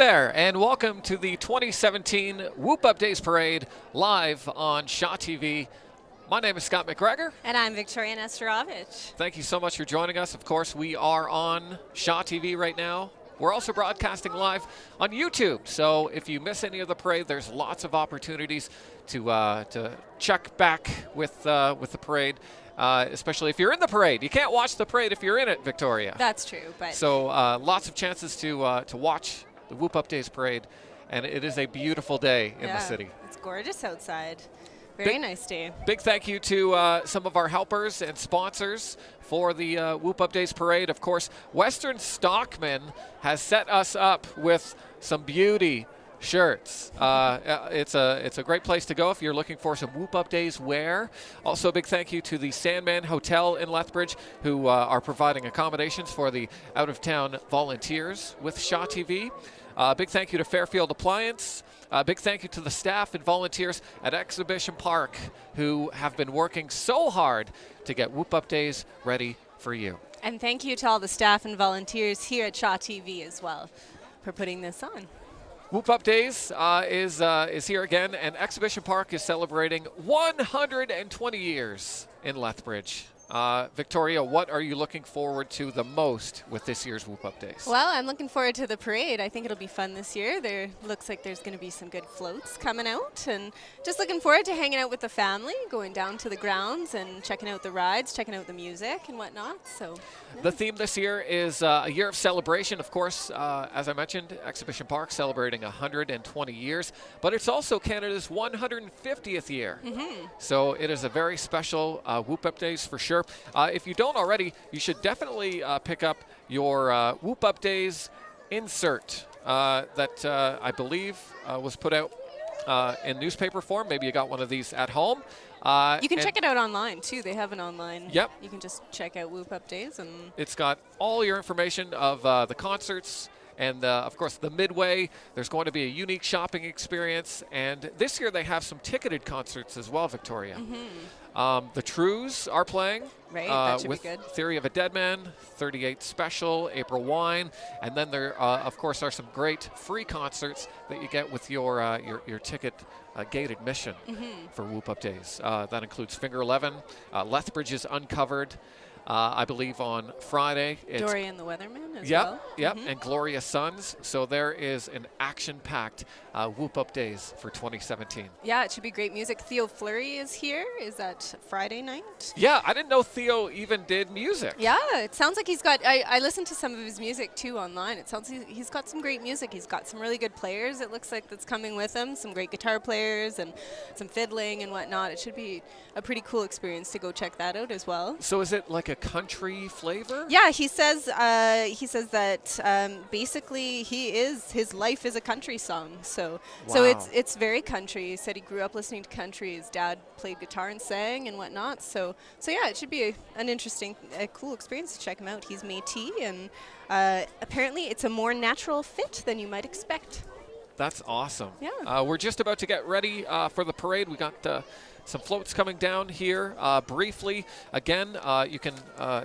there, and welcome to the 2017 Whoop Up Days Parade live on Shaw TV. My name is Scott McGregor. And I'm Victoria Nesterovich. Thank you so much for joining us. Of course, we are on Shaw TV right now. We're also broadcasting live on YouTube, so if you miss any of the parade, there's lots of opportunities to check back with the parade. Especially if you're in the parade. You can't watch the parade if you're in it, Victoria. That's true. But so lots of chances to watch the Whoop Up Days Parade, and it is a beautiful day in the city. It's gorgeous outside. Very nice day. Big thank you to some of our helpers and sponsors for the Whoop Up Days Parade. Of course, Western Stockman has set us up with some beauty shirts. It's a great place to go if you're looking for some Whoop Up Days wear. Also, a big thank you to the Sandman Hotel in Lethbridge, who are providing accommodations for the out-of-town volunteers with Shaw TV. Big thank you to Fairfield Appliance. Big thank you to the staff and volunteers at Exhibition Park, who have been working so hard to get Whoop Up Days ready for you. And thank you to all the staff and volunteers here at Shaw TV as well for putting this on. Whoop Up Days is here again, and Exhibition Park is celebrating 120 years in Lethbridge. Victoria, what are you looking forward to the most with this year's Whoop Up Days? Well, I'm looking forward to the parade. I think it'll be fun this year. There looks like there's going to be some good floats coming out, and just looking forward to hanging out with the family, going down to the grounds and checking out the rides, checking out the music and whatnot. So, yeah. The theme this year is a year of celebration. Of course, as I mentioned, Exhibition Park celebrating 120 years, but it's also Canada's 150th year. Mm-hmm. So it is a very special Whoop Up Days for sure. If you don't already, you should definitely pick up your Whoop Up Days insert that I believe was put out in newspaper form. Maybe you got one of these at home. You can check it out online, too. They have an online. Yep. You can just check out Whoop Up Days. And it's got all your information of the concerts. And, of course, the Midway, there's going to be a unique shopping experience. And this year they have some ticketed concerts as well, Victoria. Mm-hmm. The Trews are playing. Right, that should with be good. Theory of a Deadman, 38 Special, April Wine. And then there, of course, are some great free concerts that you get with your ticket gate admission for Whoop Up Days. That includes Finger 11, Lethbridge is Uncovered. I believe on Friday. It's Dory and the Weatherman as well. Yep, and Gloria Sons. So there is an action-packed Whoop Up Days for 2017. Yeah, it should be great music. Theo Fleury is here. Is that Friday night? Yeah, I didn't know Theo even did music. Yeah, it sounds like he's got, I listened to some of his music too online. It sounds like he's got some great music. He's got some really good players, it looks like, that's coming with him. Some great guitar players and some fiddling and whatnot. It should be a pretty cool experience to go check that out as well. So is it like a country flavor? Yeah, he says that basically his life is a country song. So it's very country. He said he grew up listening to country. His dad played guitar and sang and whatnot. So yeah, it should be an interesting, cool experience to check him out. He's Métis, and apparently it's a more natural fit than you might expect. That's awesome. Yeah. We're just about to get ready for the parade. We got some floats coming down here briefly. Again, you can,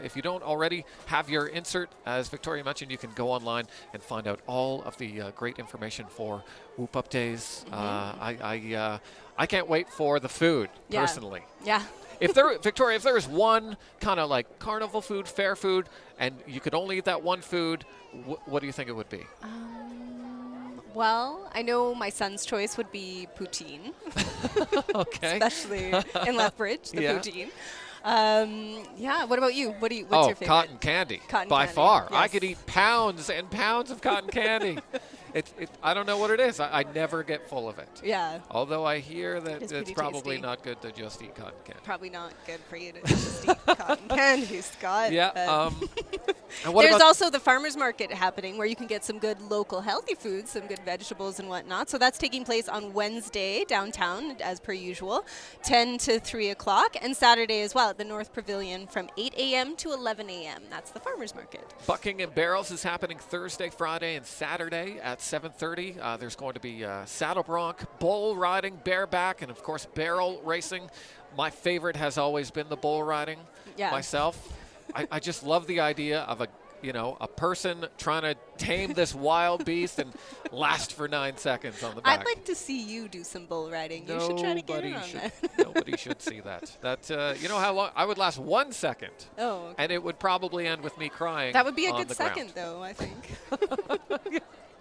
if you don't already have your insert, as Victoria mentioned, you can go online and find out all of the great information for Whoop Up Days. I can't wait for the food, personally. Yeah. Victoria, if there is one kind of like carnival food, fair food, and you could only eat that one food, what do you think it would be? Well, I know my son's choice would be poutine. Okay. Especially in Lethbridge, the poutine. What about you? What's your favorite? Cotton candy. By far. Yes. I could eat pounds and pounds of cotton candy. I don't know what it is. I never get full of it. Yeah. Although I hear that it's probably tasty. not good to just eat cotton candy. Probably not good for you to just eat cotton candy, Scott. Yeah. There's also the farmers market happening where you can get some good local healthy foods, some good vegetables and whatnot. So that's taking place on Wednesday downtown, as per usual, 10 to 3 o'clock, and Saturday as well at the North Pavilion from 8 a.m. to 11 a.m. That's the farmers market. Bucking and Barrels is happening Thursday, Friday, and Saturday at 7:30. There's going to be saddle bronc, bull riding, bareback, and of course barrel racing. My favorite has always been the bull riding myself. I just love the idea of a person trying to tame this wild beast and last for 9 seconds on the back. I'd like to see you do some bull riding. You should try to get in on that. Nobody should see that. You know how long? I would last 1 second. Oh, okay. And it would probably end with me crying. That would be a on good the second, ground. though, I think.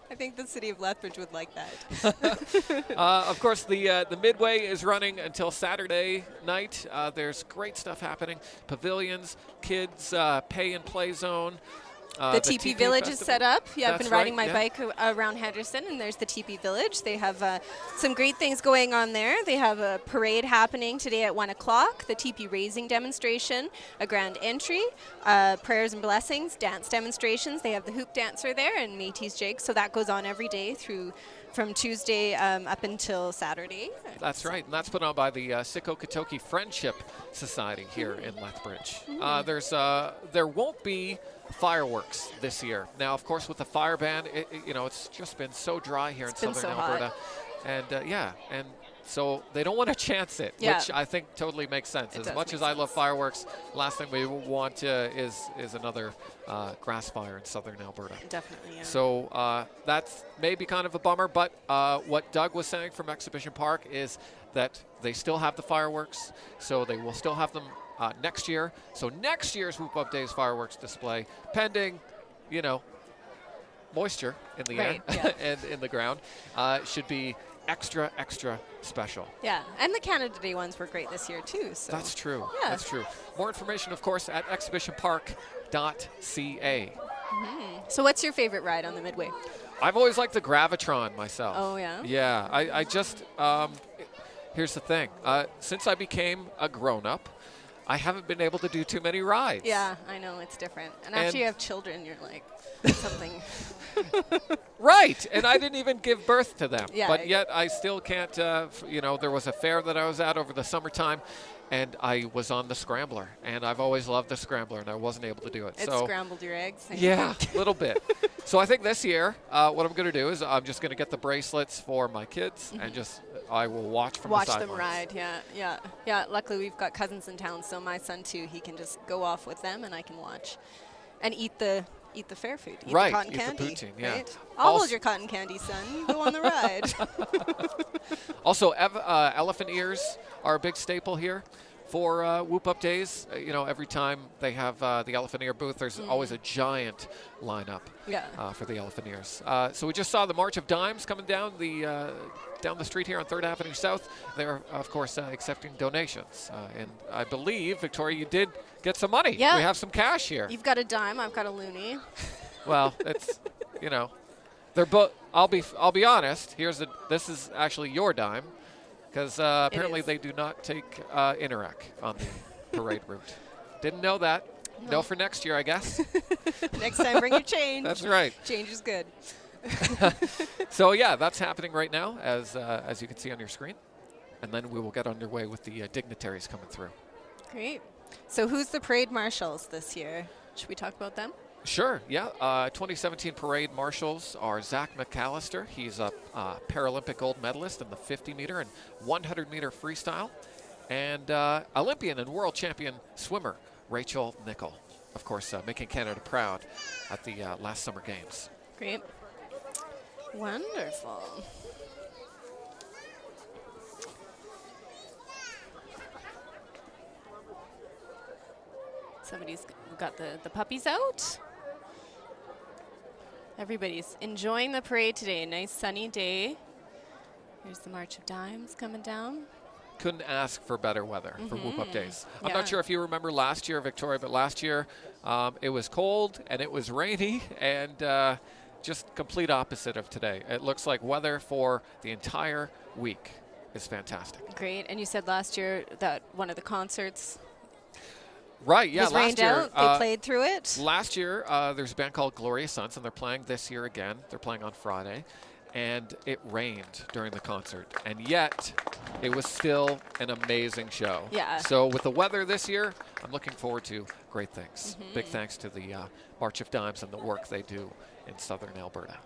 I think the city of Lethbridge would like that. Of course, the Midway is running until Saturday night. There's great stuff happening. Pavilions, kids, pay and play zone. The Teepee Village is set up. Yeah, I've That's been riding right, my bike around Henderson, and there's the Teepee Village. They have some great things going on there. They have a parade happening today at 1 o'clock, the Teepee Raising demonstration, a grand entry, prayers and blessings, dance demonstrations. They have the hoop dancer there and Métis Jig, so that goes on every day from Tuesday up until Saturday. That's right, and that's put on by the Sikokitoki Friendship Society here in Lethbridge. There won't be fireworks this year. Now, of course, with the fire ban, it's just been so dry here in southern Alberta, and and so they don't want to chance it, which I think totally makes sense. As much as I love fireworks, last thing we want is another grass fire in southern Alberta. Definitely. Yeah. So that's maybe kind of a bummer, but what Doug was saying from Exhibition Park is that they still have the fireworks, so they will still have them next year. So next year's Whoop Up Days fireworks display, pending, moisture in the air and in the ground, should be extra special. Yeah, and the Canada Day ones were great this year too. So That's true. Yeah. That's true. More information, of course, at exhibitionpark.ca. So what's your favorite ride on the Midway? I've always liked the Gravitron myself. Oh, yeah? Yeah. I just, here's the thing. Since I became a grown-up, I haven't been able to do too many rides. Yeah, I know, it's different. And after you have children, you're like, something. Right, and I didn't even give birth to them. Yeah, but yet I still can't, there was a fair that I was at over the summertime, and I was on the Scrambler, and I've always loved the Scrambler, and I wasn't able to do it. It scrambled your eggs. Yeah, a little bit. So I think this year, what I'm going to do is I'm just going to get the bracelets for my kids, and I will watch from the sidelines. Them ride, yeah. Luckily, we've got cousins in town, so my son too. He can just go off with them, and I can watch, and eat the fair food. Eat the cotton candy. Eat the poutine, yeah. Right? I'll hold your cotton candy, son. You go on the ride. Also, elephant ears are a big staple here for Whoop Up Days. Every time they have the elephant ear booth, there's always a giant lineup for the elephant ears. So we just saw the March of Dimes coming down the street here on 3rd Avenue South. They're, of course, accepting donations. And I believe, Victoria, you did get some money. Yeah. We have some cash here. You've got a dime. I've got a loonie. Well, it's, they're both. I'll be honest. This is actually your dime, because apparently they do not take Interac on the parade route. Didn't know that. No for next year, I guess. Next time, bring your change. That's right. Change is good. So yeah, that's happening right now, as you can see on your screen, and then we will get underway with the dignitaries coming through. Great. So who's the parade marshals this year? Should we talk about them? Sure, yeah. 2017 parade marshals are Zach McAllister. He's a Paralympic gold medalist in the 50-meter and 100-meter freestyle. And Olympian and world champion swimmer Rachel Nickel. Of course, making Canada proud at the last Summer Games. Great. Wonderful. Somebody's got the puppies out. Everybody's enjoying the parade today. Nice sunny day. Here's the March of Dimes coming down. Couldn't ask for better weather for Whoop Up Days. I'm Yeah. not sure if you remember last year, Victoria, but last year it was cold and it was rainy and just complete opposite of today. It looks like weather for the entire week is fantastic. Great. And you said last year that one of the concerts Right, yeah, was last rained year. out. They played through it. Last year, there's a band called Glorious Sons, and they're playing this year again. They're playing on Friday. And it rained during the concert. And yet, it was still an amazing show. Yeah. So with the weather this year, I'm looking forward to great things. Big thanks to the March of Dimes and the work they do in southern Alberta.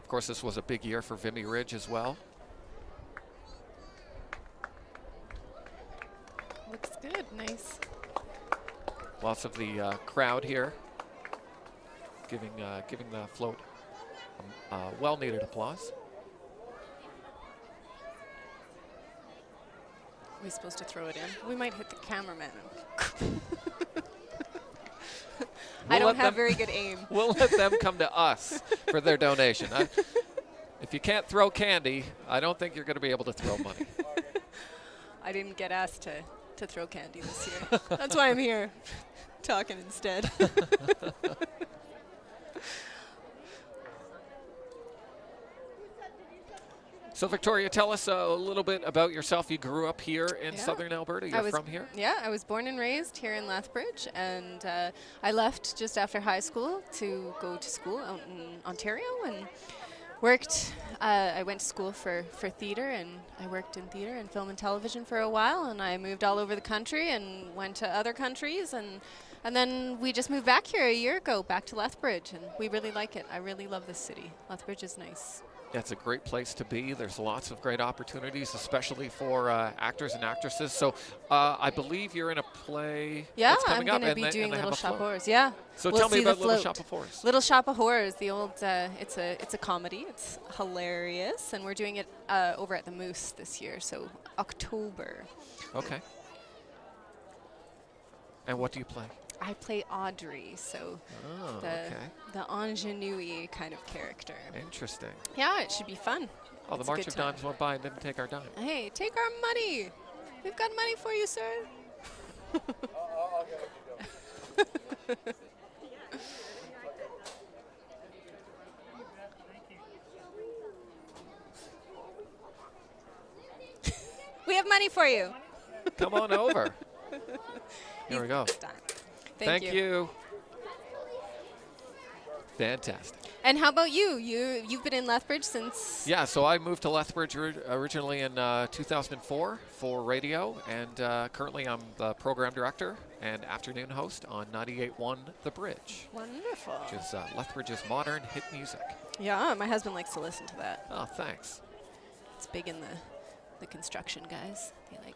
Of course, this was a big year for Vimy Ridge as well. Lots of the crowd here giving the float well-needed applause. Are we supposed to throw it in? We might hit the cameraman. I don't have very good aim. We'll let them come to us for their donation. If you can't throw candy, I don't think you're going to be able to throw money. I didn't get asked to throw candy this year. That's why I'm here talking instead. So Victoria, tell us a little bit about yourself. You grew up here in southern Alberta. You're from here? Yeah, I was born and raised here in Lethbridge, and I left just after high school to go to school out in Ontario and worked. I went to school for theatre, and I worked in theatre and film and television for a while, and I moved all over the country and went to other countries, and then we just moved back here a year ago, back to Lethbridge, and we really like it. I really love this city. Lethbridge is nice. Yeah, it's a great place to be. There's lots of great opportunities, especially for actors and actresses. So I believe you're in a play that's coming up. I'm going to be doing Little Shop of Horrors. Yeah. So tell me about Little Shop of Horrors. Little Shop of Horrors, the old, it's a comedy. It's hilarious, and we're doing it over at the Moose this year, so October. Okay. And what do you play? I play Audrey, so the ingenue kind of character. Interesting. Yeah, it should be fun. Oh, the March of Dimes went by and didn't take our dime. Hey, take our money. We've got money for you, sir. We have money for you. Come on over. Here we go. Thank you. Fantastic. And how about you? You've been in Lethbridge since... Yeah, so I moved to Lethbridge originally in 2004 for radio, and currently I'm the program director and afternoon host on 98.1 The Bridge. Wonderful. Which is Lethbridge's modern hit music. Yeah, my husband likes to listen to that. Oh, thanks. It's big in the construction guys. They like...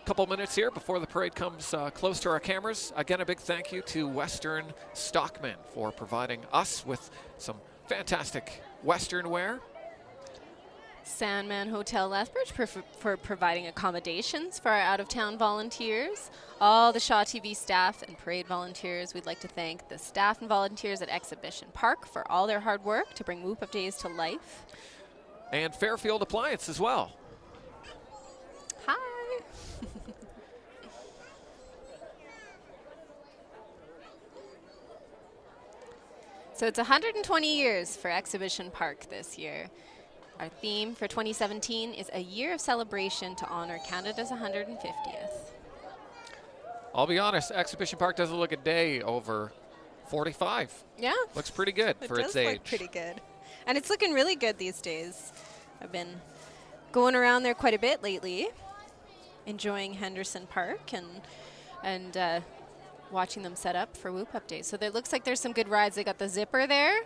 Couple minutes here before the parade comes close to our cameras. Again, a big thank you to Western Stockman for providing us with some fantastic Western wear. Sandman Hotel Lethbridge for providing accommodations for our out-of-town volunteers. All the Shaw TV staff and parade volunteers. We'd like to thank the staff and volunteers at Exhibition Park for all their hard work to bring Whoop Up Days to life. And Fairfield Appliance as well. Hi. So it's 120 years for Exhibition Park this year. Our theme for 2017 is a year of celebration to honor Canada's 150th. I'll be honest, Exhibition Park doesn't look a day over 45. Yeah. Looks pretty good for its age. It does look pretty good. And it's looking really good these days. I've been going around there quite a bit lately, enjoying Henderson Park and watching them set up for Whoop Up Days. So there looks like there's some good rides. They got the zipper there.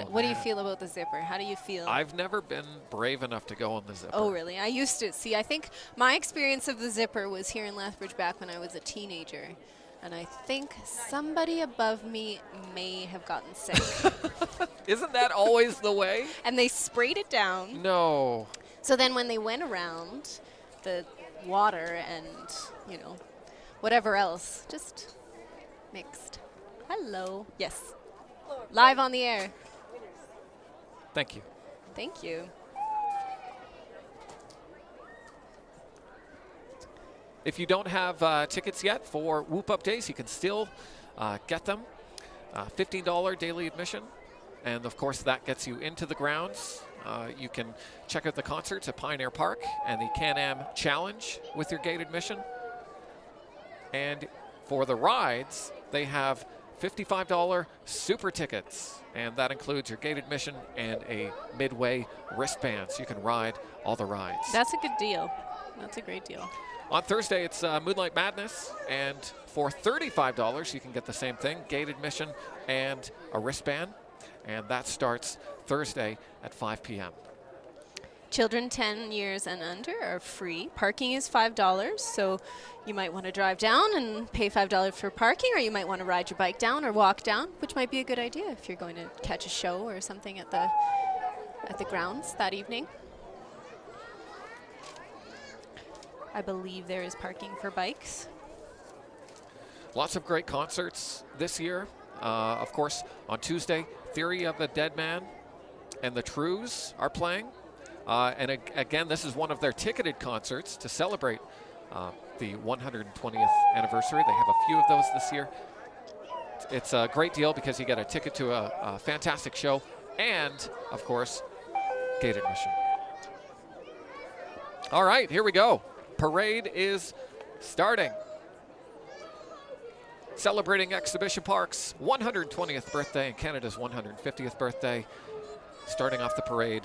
What do you feel about the zipper? How do you feel? I've never been brave enough to go on the zipper. Oh, really? I used to. See, I think my experience of the zipper was here in Lethbridge back when I was a teenager. And I think somebody above me may have gotten sick. Isn't that always the way? And they sprayed it down. No. So then when they went around, the water and, whatever else just mixed. Hello. Yes. Live on the air. Thank you. Thank you. If you don't have tickets yet for Whoop Up Days, you can still get them. $15 daily admission. And, of course, that gets you into the grounds. You can check out the concerts at Pioneer Park and the Can-Am Challenge with your gate admission. And for the rides, they have $55 super tickets, and that includes your gate admission and a midway wristband, so you can ride all the rides. That's a good deal. That's a great deal. On Thursday, it's Moonlight Madness, and for $35, you can get the same thing, gate admission and a wristband, and that starts Thursday at 5 p.m. Children 10 years and under are free. Parking is $5, so you might want to drive down and pay $5 for parking, or you might want to ride your bike down or walk down, which might be a good idea if you're going to catch a show or something at the grounds that evening. I believe there is parking for bikes. Lots of great concerts this year. Of course, on Tuesday, Theory of a Dead Man and the Trues are playing. And again, this is one of their ticketed concerts to celebrate the 120th anniversary. They have a few of those this year. It's a great deal because you get a ticket to a fantastic show and, of course, gate admission. All right, here we go. Parade is starting. Celebrating Exhibition Park's 120th birthday and Canada's 150th birthday. Starting off the parade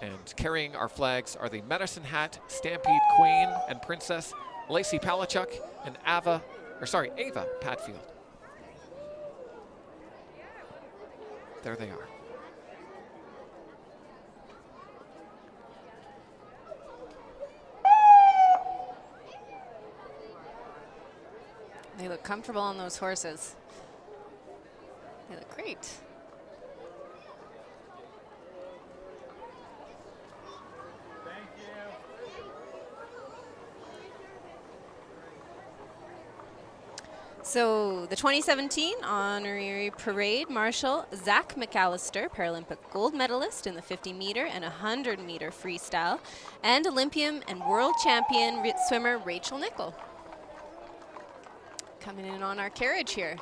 and carrying our flags are the Medicine Hat Stampede Queen and Princess Lacey Palachuk and Ava Padfield. There they are. They look comfortable on those horses. They look great. So the 2017 Honorary Parade Marshal Zach McAllister, Paralympic gold medalist in the 50-meter and 100-meter freestyle, and Olympian and world champion swimmer Rachel Nickel. Coming in on our carriage here.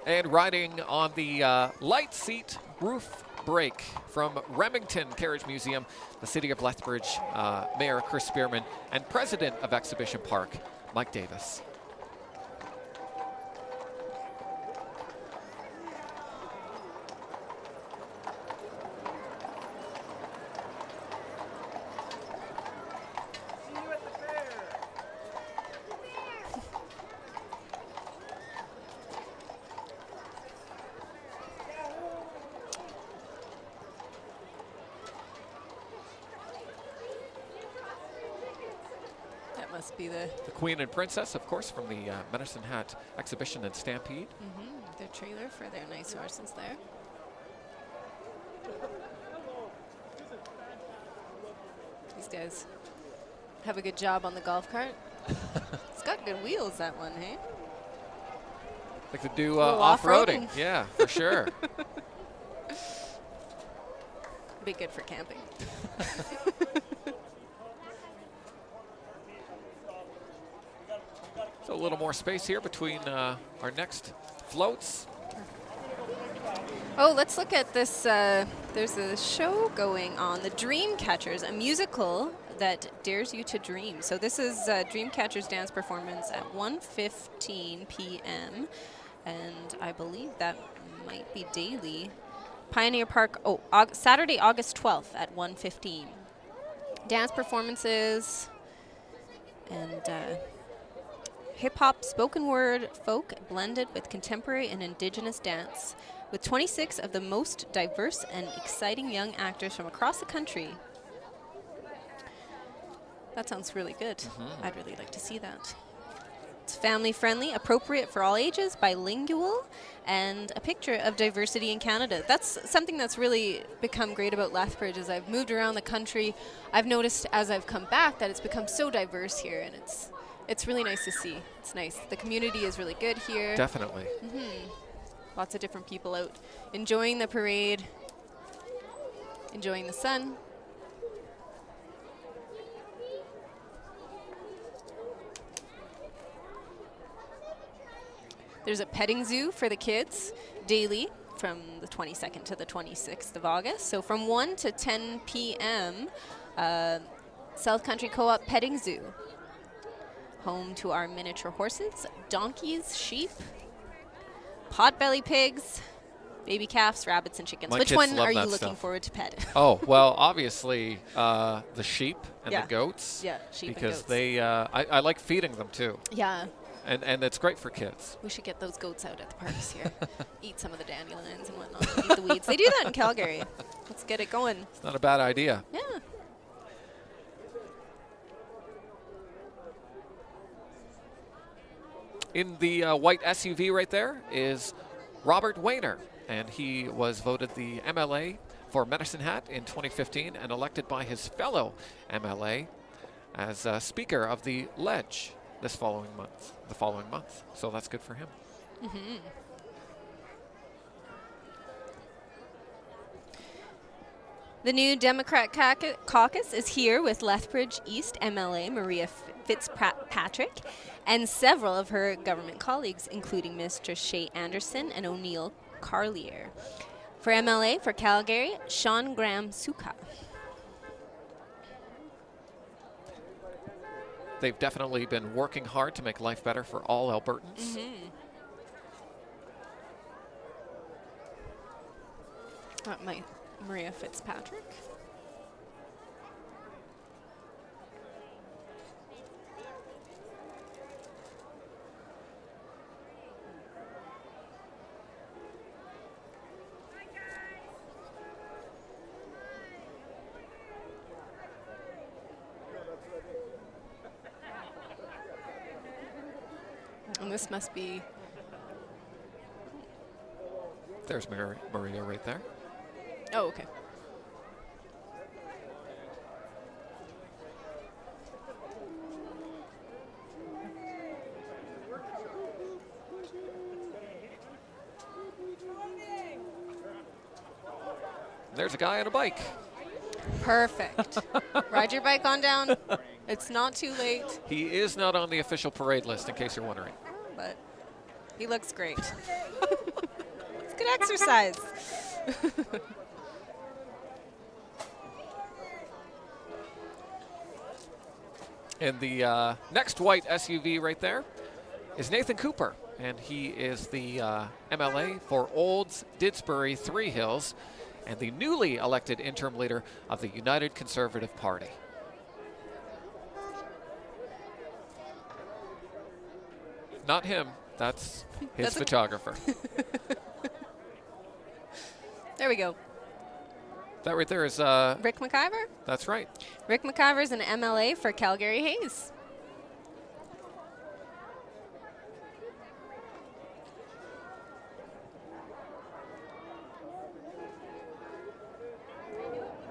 And riding on the light seat roof brake from Remington Carriage Museum, the City of Lethbridge Mayor Chris Spearman and President of Exhibition Park, Mike Davis. Must be the Queen and Princess, of course, from the Medicine Hat Exhibition and Stampede. the trailer for their nice horses there. These guys have a good job on the golf cart. It's got good wheels, that one, hey? Like to do little off-roading. off-roading. Yeah, for sure. Be good for camping. So a little more space here between our next floats. Oh, let's look at this. There's a show going on, The Dream Catchers, a musical that dares you to dream. So this is Dream Catchers dance performance at 1:15 p.m. And I believe that might be daily. Pioneer Park, Saturday, August 12th at 1:15. Dance performances and hip-hop, spoken word, folk blended with contemporary and indigenous dance, with 26 of the most diverse and exciting young actors from across the country. That sounds really good. I'd really like to see that. It's family-friendly, appropriate for all ages, bilingual, and a picture of diversity in Canada. That's something that's really become great about Lethbridge. As I've moved around the country, I've noticed as I've come back that it's become so diverse here, and it's really nice to see. It's nice. The community is really good here. Definitely. Lots of different people out enjoying the parade, enjoying the sun. There's a petting zoo for the kids daily from the 22nd to the 26th of August. So from 1 to 10 p.m., South Country Co-op Petting Zoo. Home to our miniature horses, donkeys, sheep, potbelly pigs, baby calves, rabbits, and chickens. My Which kids one love are you that looking stuff. forward to pet? Oh, well, obviously the sheep and Yeah. the goats. Yeah, sheep and because goats. they, I like feeding them too. Yeah, And it's great for kids. we should get those goats out at the parks here. Eat some of the dandelions and whatnot. Eat the weeds. They do that in Calgary. Let's get it going. It's not a bad idea. Yeah. In the white SUV right there is Robert Wayner, and he was voted the MLA for Medicine Hat in 2015 and elected by his fellow MLA as Speaker of the Ledge the following month. So that's good for him. Mm-hmm. The new Democrat caucus is here with Lethbridge East MLA Maria Fitzpatrick and several of her government colleagues, including Mr. Shay Anderson and O'Neill Carlier. For MLA for Calgary, Sean Graham Suka. They've definitely been working hard to make life better for all Albertans. Maria Fitzpatrick. And this must be... There's Maria right there. Oh, okay. There's a guy on a bike. Perfect. Ride your bike on down. It's not too late. He is not on the official parade list, in case you're wondering. But he looks great. It's good exercise. And the next white SUV right there is Nathan Cooper, and he is the MLA for Olds, Didsbury, Three Hills, and the newly elected interim leader of the United Conservative Party. Not him, that's his photographer. There we go. That right there is... Rick McIver? That's right. Rick McIver is an MLA for Calgary Hayes.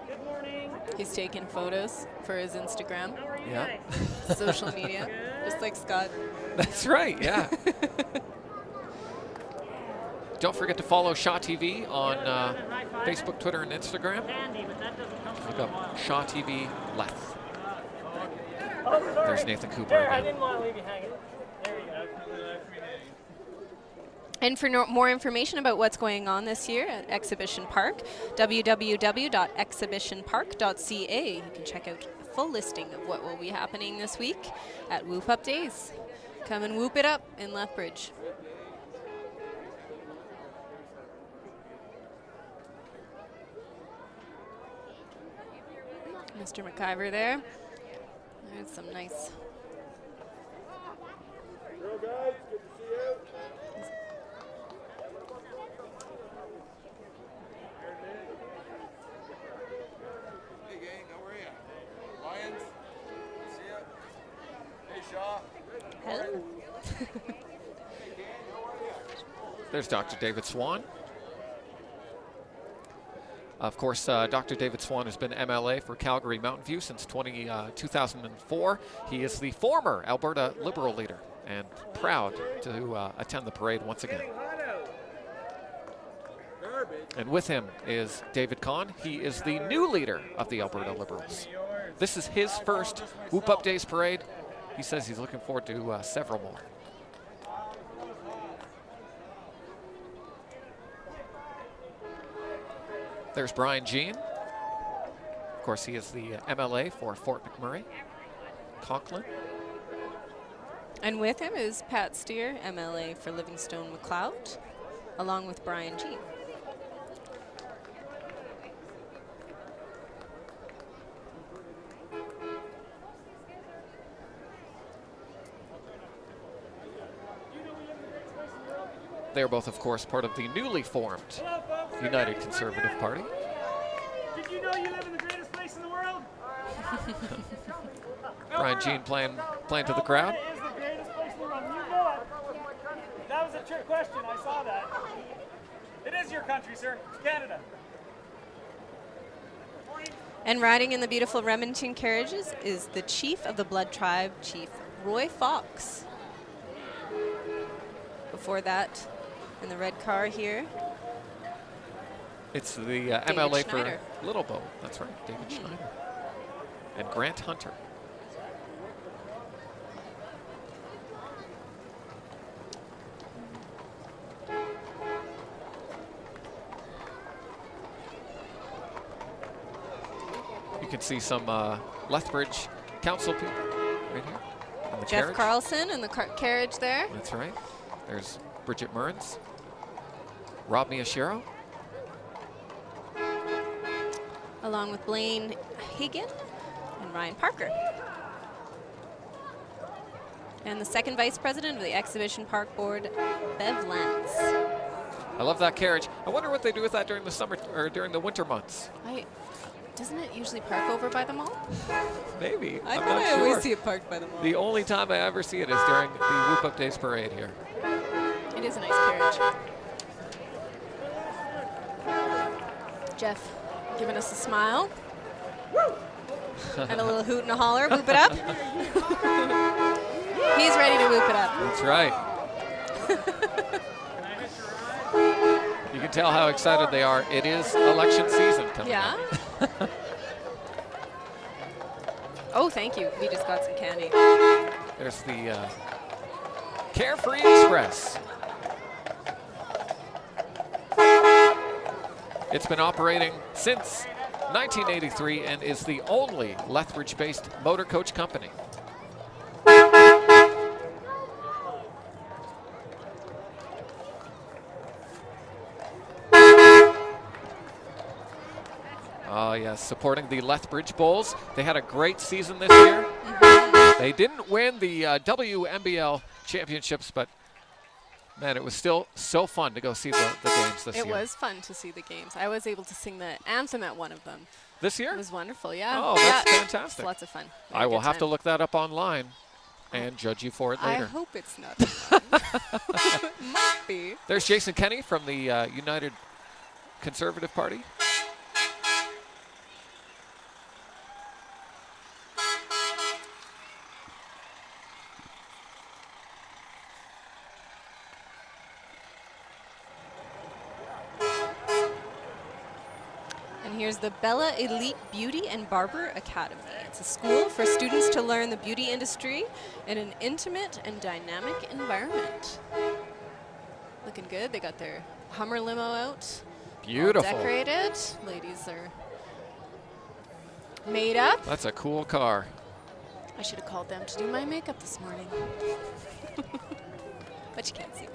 Good morning. He's taking photos for his Instagram. How are you Yeah. guys? Social media, just like Scott. That's right, yeah. Don't forget to follow Shaw TV on Facebook, Twitter, and Instagram. Candy, but that doesn't come Look from up Shaw TV Leth. Oh, sorry. There's Nathan Cooper There, I again. didn't want to leave you hanging. There you go. And for more information about what's going on this year at Exhibition Park, www.exhibitionpark.ca. You can check out a full listing of what will be happening this week at Whoop Up Days. Come and whoop it up in Lethbridge. Mr. McIver there. There's some nice... Hello guys, good to see you. Hey gang, how are you? Lions? See ya. Hey Shaw. Hello. There's Dr. David Swan. Of course, Dr. David Swan has been MLA for Calgary Mountain View since 2004. He is the former Alberta Liberal leader and proud to attend the parade once again. And with him is David Kahn. He is the new leader of the Alberta Liberals. This is his first Whoop Up Days parade. He says he's looking forward to several more. There's Brian Jean. Of course, he is the MLA for Fort McMurray, Conklin. And with him is Pat Steer, MLA for Livingstone McLeod, along with Brian Jean. They're both, of course, part of the newly formed United Conservative Party. know you live in the greatest place in the world? Brian Jean playing to the crowd. Alberta is the greatest place in the world. You know it. That was a trick question. I saw that. It is your country, sir. It's Canada. And riding in the beautiful Remington carriages is the chief of the Blood Tribe, Chief Roy Fox. Before that, in the red car here, It's the MLA Schneider. for Little Boat. That's right, David Schneider. And Grant Hunter. You can see some Lethbridge Council people right here. In the Jeff carriage. Carlson in the carriage there. That's right. There's Bridget Mearns, Rob Miyashiro, Along with Blaine Hagan and Ryan Parker. And the second vice president of the Exhibition Park Board, Bev Lance. I love that carriage. I wonder what they do with that during the summer or during the winter months. Doesn't it usually park over by the mall? Maybe. I I'm thought not I sure. always see it parked by the mall. The only time I ever see it is during the Whoop Up Days parade here. It is a nice carriage. Jeff giving us a smile. And a little hoot and a holler. Whoop it up. He's ready to whoop it up. That's right. You can tell how excited they are. It is election season coming Yeah. up. Oh, thank you. We just got some candy. There's the Carefree Express. It's been operating since 1983 and is the only Lethbridge-based motor coach company. Oh, yes, supporting the Lethbridge Bulls. They had a great season this year. They didn't win the WNBL championships, but man, it was still so fun to go see the games this year. It was fun to see the games. I was able to sing the anthem at one of them. This year? It was wonderful, yeah. Oh, that's Yeah. fantastic. It's lots of fun. I Very will good have to time. look that up online and judge you for it I later. hope it's not. It might be. There's Jason Kenney from the United Conservative Party. And here's the Bella Elite Beauty and Barber Academy. It's a school for students to learn the beauty industry in an intimate and dynamic environment. Looking good. They got their Hummer limo out. all Beautiful. decorated. Ladies are made up. That's a cool car. I should have called them to do my makeup this morning. But you can't see me.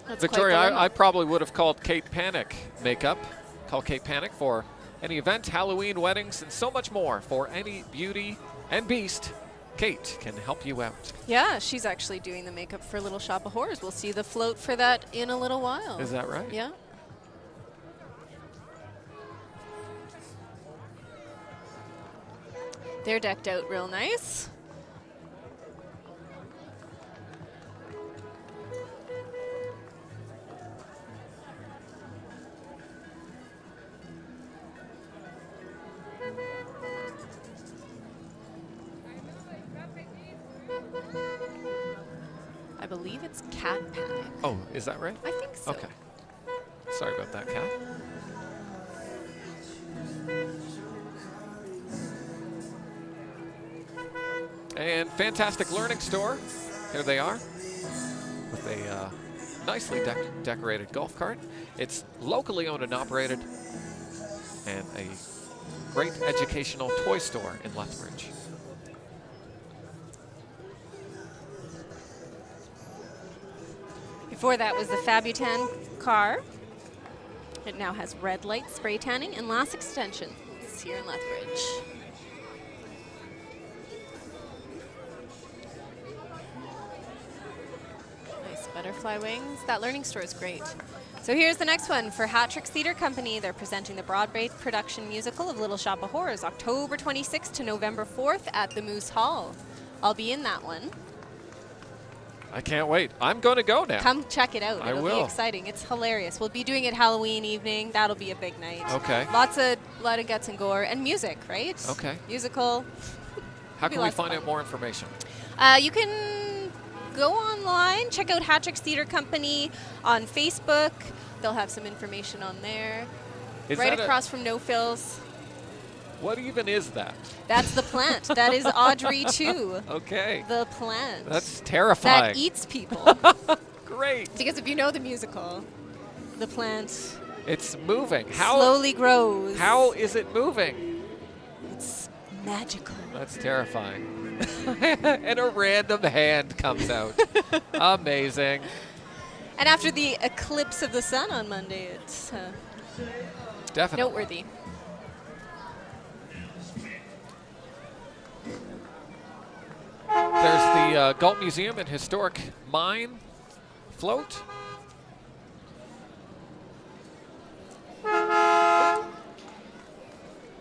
That's quite Victoria, the limo. I probably would have called Kate Panic makeup. Call Kate Panic for any event, Halloween, weddings, and so much more. For any beauty and beast, Kate can help you out. Yeah, she's actually doing the makeup for Little Shop of Horrors. We'll see the float for that in a little while. Is that right? Yeah. They're decked out real nice. I believe it's Cat Panic. Oh, is that right? I think so. Okay. Sorry about that, Kat. And Fantastic Learning Store. Here they are with a nicely decorated golf cart. It's locally owned and operated and a great educational toy store in Lethbridge. Before that was the Fabutan car. It now has red light spray tanning and lash extensions here in Lethbridge. butterfly wings. That learning store is great. So here's the next one. For Hat-Trick Theatre Company, they're presenting the Broadway production musical of Little Shop of Horrors, October 26th to November 4th at the Moose Hall. I'll be in that one. I can't wait. I'm going to go now. Come check it out. I It'll will. be exciting. It's hilarious. We'll be doing it Halloween evening. That'll be a big night. Okay. Lot of guts and gore and music, right? Okay. Musical. How be can we lots of find fun. out more information? You can go online, check out Hat-Trick Theatre Company on Facebook. They'll have some information on there. Is Right that across from No Fills. What even is that? That's the plant. That is Audrey 2. Okay. The plant. That's terrifying. That eats people. Great. Because if you know the musical, the plant It's moving. How slowly grows. How is it moving? It's magical. That's terrifying. And a random hand comes out. Amazing. And after the eclipse of the sun on Monday, it's Definitely. noteworthy. There's the Galt Museum and Historic Mine float.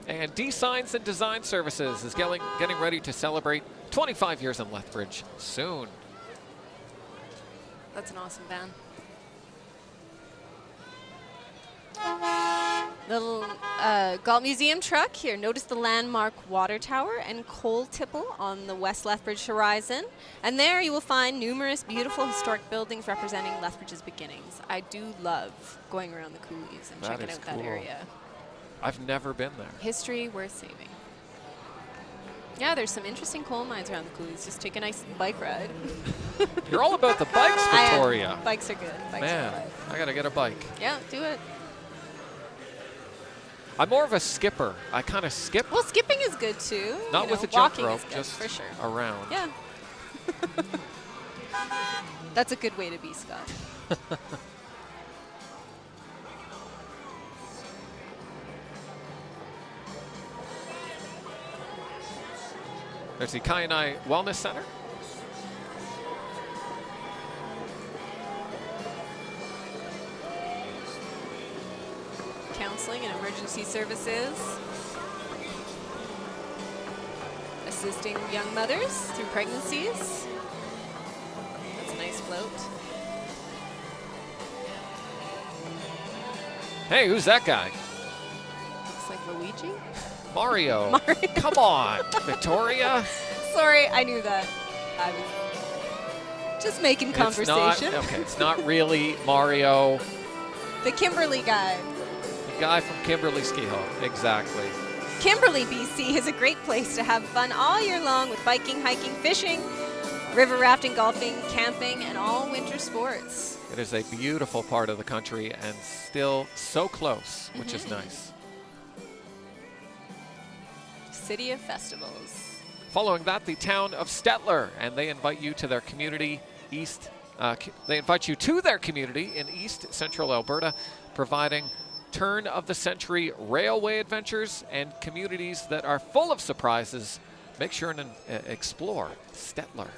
And D Signs and Design Services is getting ready to celebrate 25 years in Lethbridge soon. That's an awesome band. The Galt Museum truck here. Notice the landmark water tower and coal tipple on the West Lethbridge horizon. And there you will find numerous beautiful historic buildings representing Lethbridge's beginnings. I do love going around the coulees and That checking is out that cool. area. I've never been there. History worth saving. Yeah, there's some interesting coal mines around the coulees. Just take a nice bike ride. You're all about the bikes, I am. Victoria. Bikes are good. Bikes are Man, fun. I gotta get a bike. Yeah, do it. I'm more of a skipper. I kind of skip, Well, skipping is good too. not you with know, a jump walking rope, is good, just for sure. around. Yeah. That's a good way to be, Scott. There's the Kainai Wellness Center. Counseling and emergency services. Assisting young mothers through pregnancies. That's a nice float. Hey, who's that guy? Looks like Luigi. Mario. Mario. Come on, Victoria. Sorry, I knew that. I was just making conversation. It's not really Mario, The Kimberley guy. the guy from Kimberley Ski Hill. Exactly. Kimberley, BC is a great place to have fun all year long with biking, hiking, fishing, river rafting, golfing, camping, and all winter sports. It is a beautiful part of the country and still so close, which is nice. City of festivals. Following that, the town of Stettler, and they invite you to their community east. They invite you to their community in East Central Alberta, providing turn-of-the-century railway adventures and communities that are full of surprises. Make sure and explore Stettler.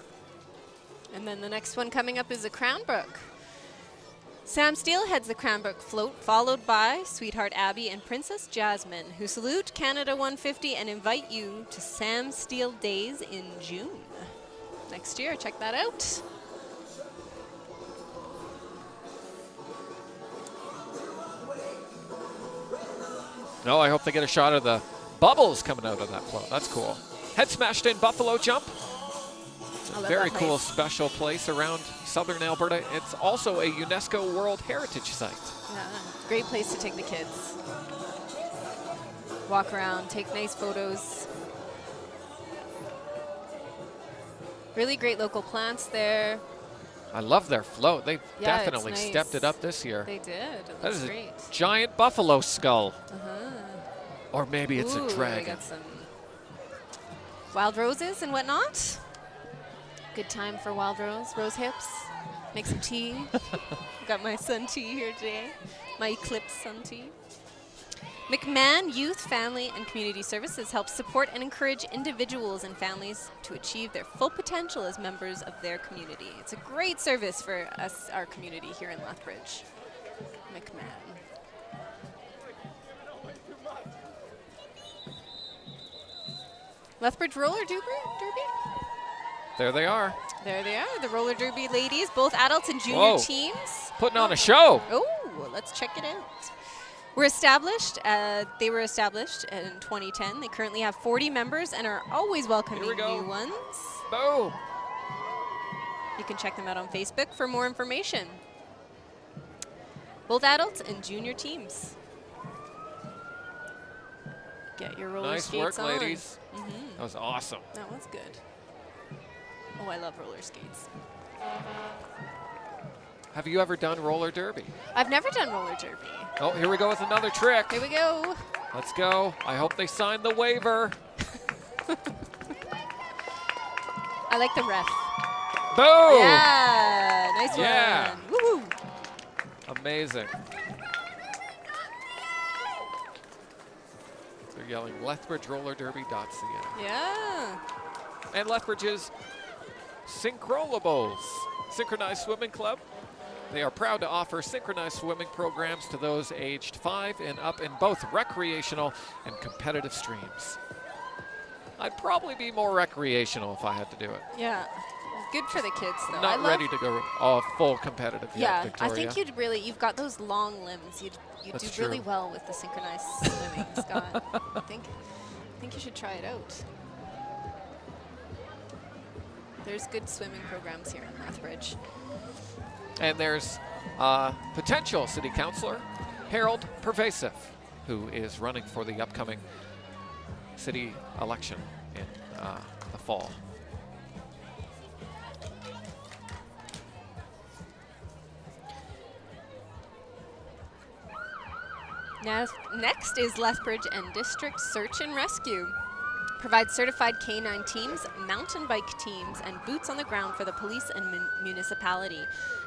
And then the next one coming up is the Cranbrook. Sam Steele heads the Cranbrook float, followed by Sweetheart Abby and Princess Jasmine, who salute Canada 150 and invite you to Sam Steele Days in June. Next year, check that out. No, I hope they get a shot of the bubbles coming out of that float. That's cool. Head smashed in Buffalo Jump. I love Very that cool, place. special place around southern Alberta. It's also a UNESCO World Heritage Site. Yeah, great place to take the kids. Walk around, take nice photos. Really great local plants there. I love their float. They've Yeah, it's definitely nice. stepped it up this year. They did. It That looks is great. a giant buffalo skull. Uh-huh. Or maybe it's Ooh, a they dragon. got some wild roses and whatnot. Good time for wild rose hips. Make some tea. Got my sun tea here today. My Eclipse sun tea. McMahon Youth, Family, and Community Services helps support and encourage individuals and families to achieve their full potential as members of their community. It's a great service for us, our community here in Lethbridge. McMahon. Lethbridge Roller Derby? There they are. There they are, the roller derby ladies, both adults and junior Whoa. teams. Putting on a show. Oh, let's check it out. They were established in 2010. They currently have 40 members and are always welcoming Here we go. new ones. Boom. You can check them out on Facebook for more information. Both adults and junior teams. Get your roller Nice skates work, on. ladies. That was awesome. That was good. Oh, I love roller skates. Have you ever done roller derby? I've never done roller derby. Oh, here we go with another trick. Here we go. Let's go. I hope they signed the waiver. I like the ref. Boom. Yeah, nice Yeah. one. Woohoo. Amazing. They're yelling LethbridgeRollerDerby.ca. Yeah. And Lethbridge's Synchrolabos, Synchronized Swimming Club. They are proud to offer synchronized swimming programs to those aged 5 and up in both recreational and competitive streams. I'd probably be more recreational if I had to do it. Yeah. Good for the kids, though. Not ready to go full competitive yet, Yeah, Victoria. I think you've got those long limbs. You'd That's do really true. well with the synchronized swimming, Scott. I think you should try it out. There's good swimming programs here in Lethbridge. And there's potential city councilor Harold Pervasive, who is running for the upcoming city election in the fall. Now, next is Lethbridge and District Search and Rescue. Provides certified K9 teams, mountain bike teams, and boots on the ground for the police and municipality.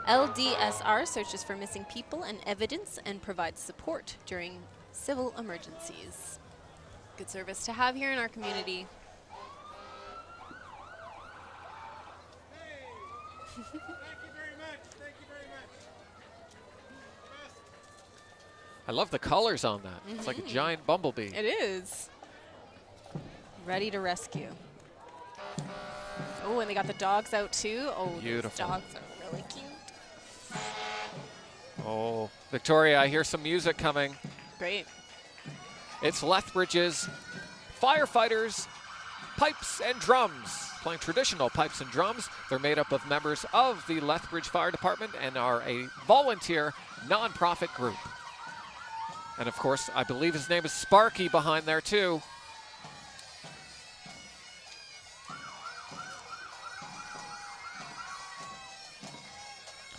LDSR searches for missing people and evidence and provides support during civil emergencies. Good service to have here in our community. Thank you very much. Thank you very much. I love the colors on that. It's like a giant bumblebee. It is. Ready to rescue. Oh, and they got the dogs out too. Oh, Beautiful. those dogs are really cute. Oh, Victoria, I hear some music coming. Great. It's Lethbridge's Firefighters Pipes and Drums, playing traditional pipes and drums. They're made up of members of the Lethbridge Fire Department and are a volunteer nonprofit group. And of course, I believe his name is Sparky behind there too.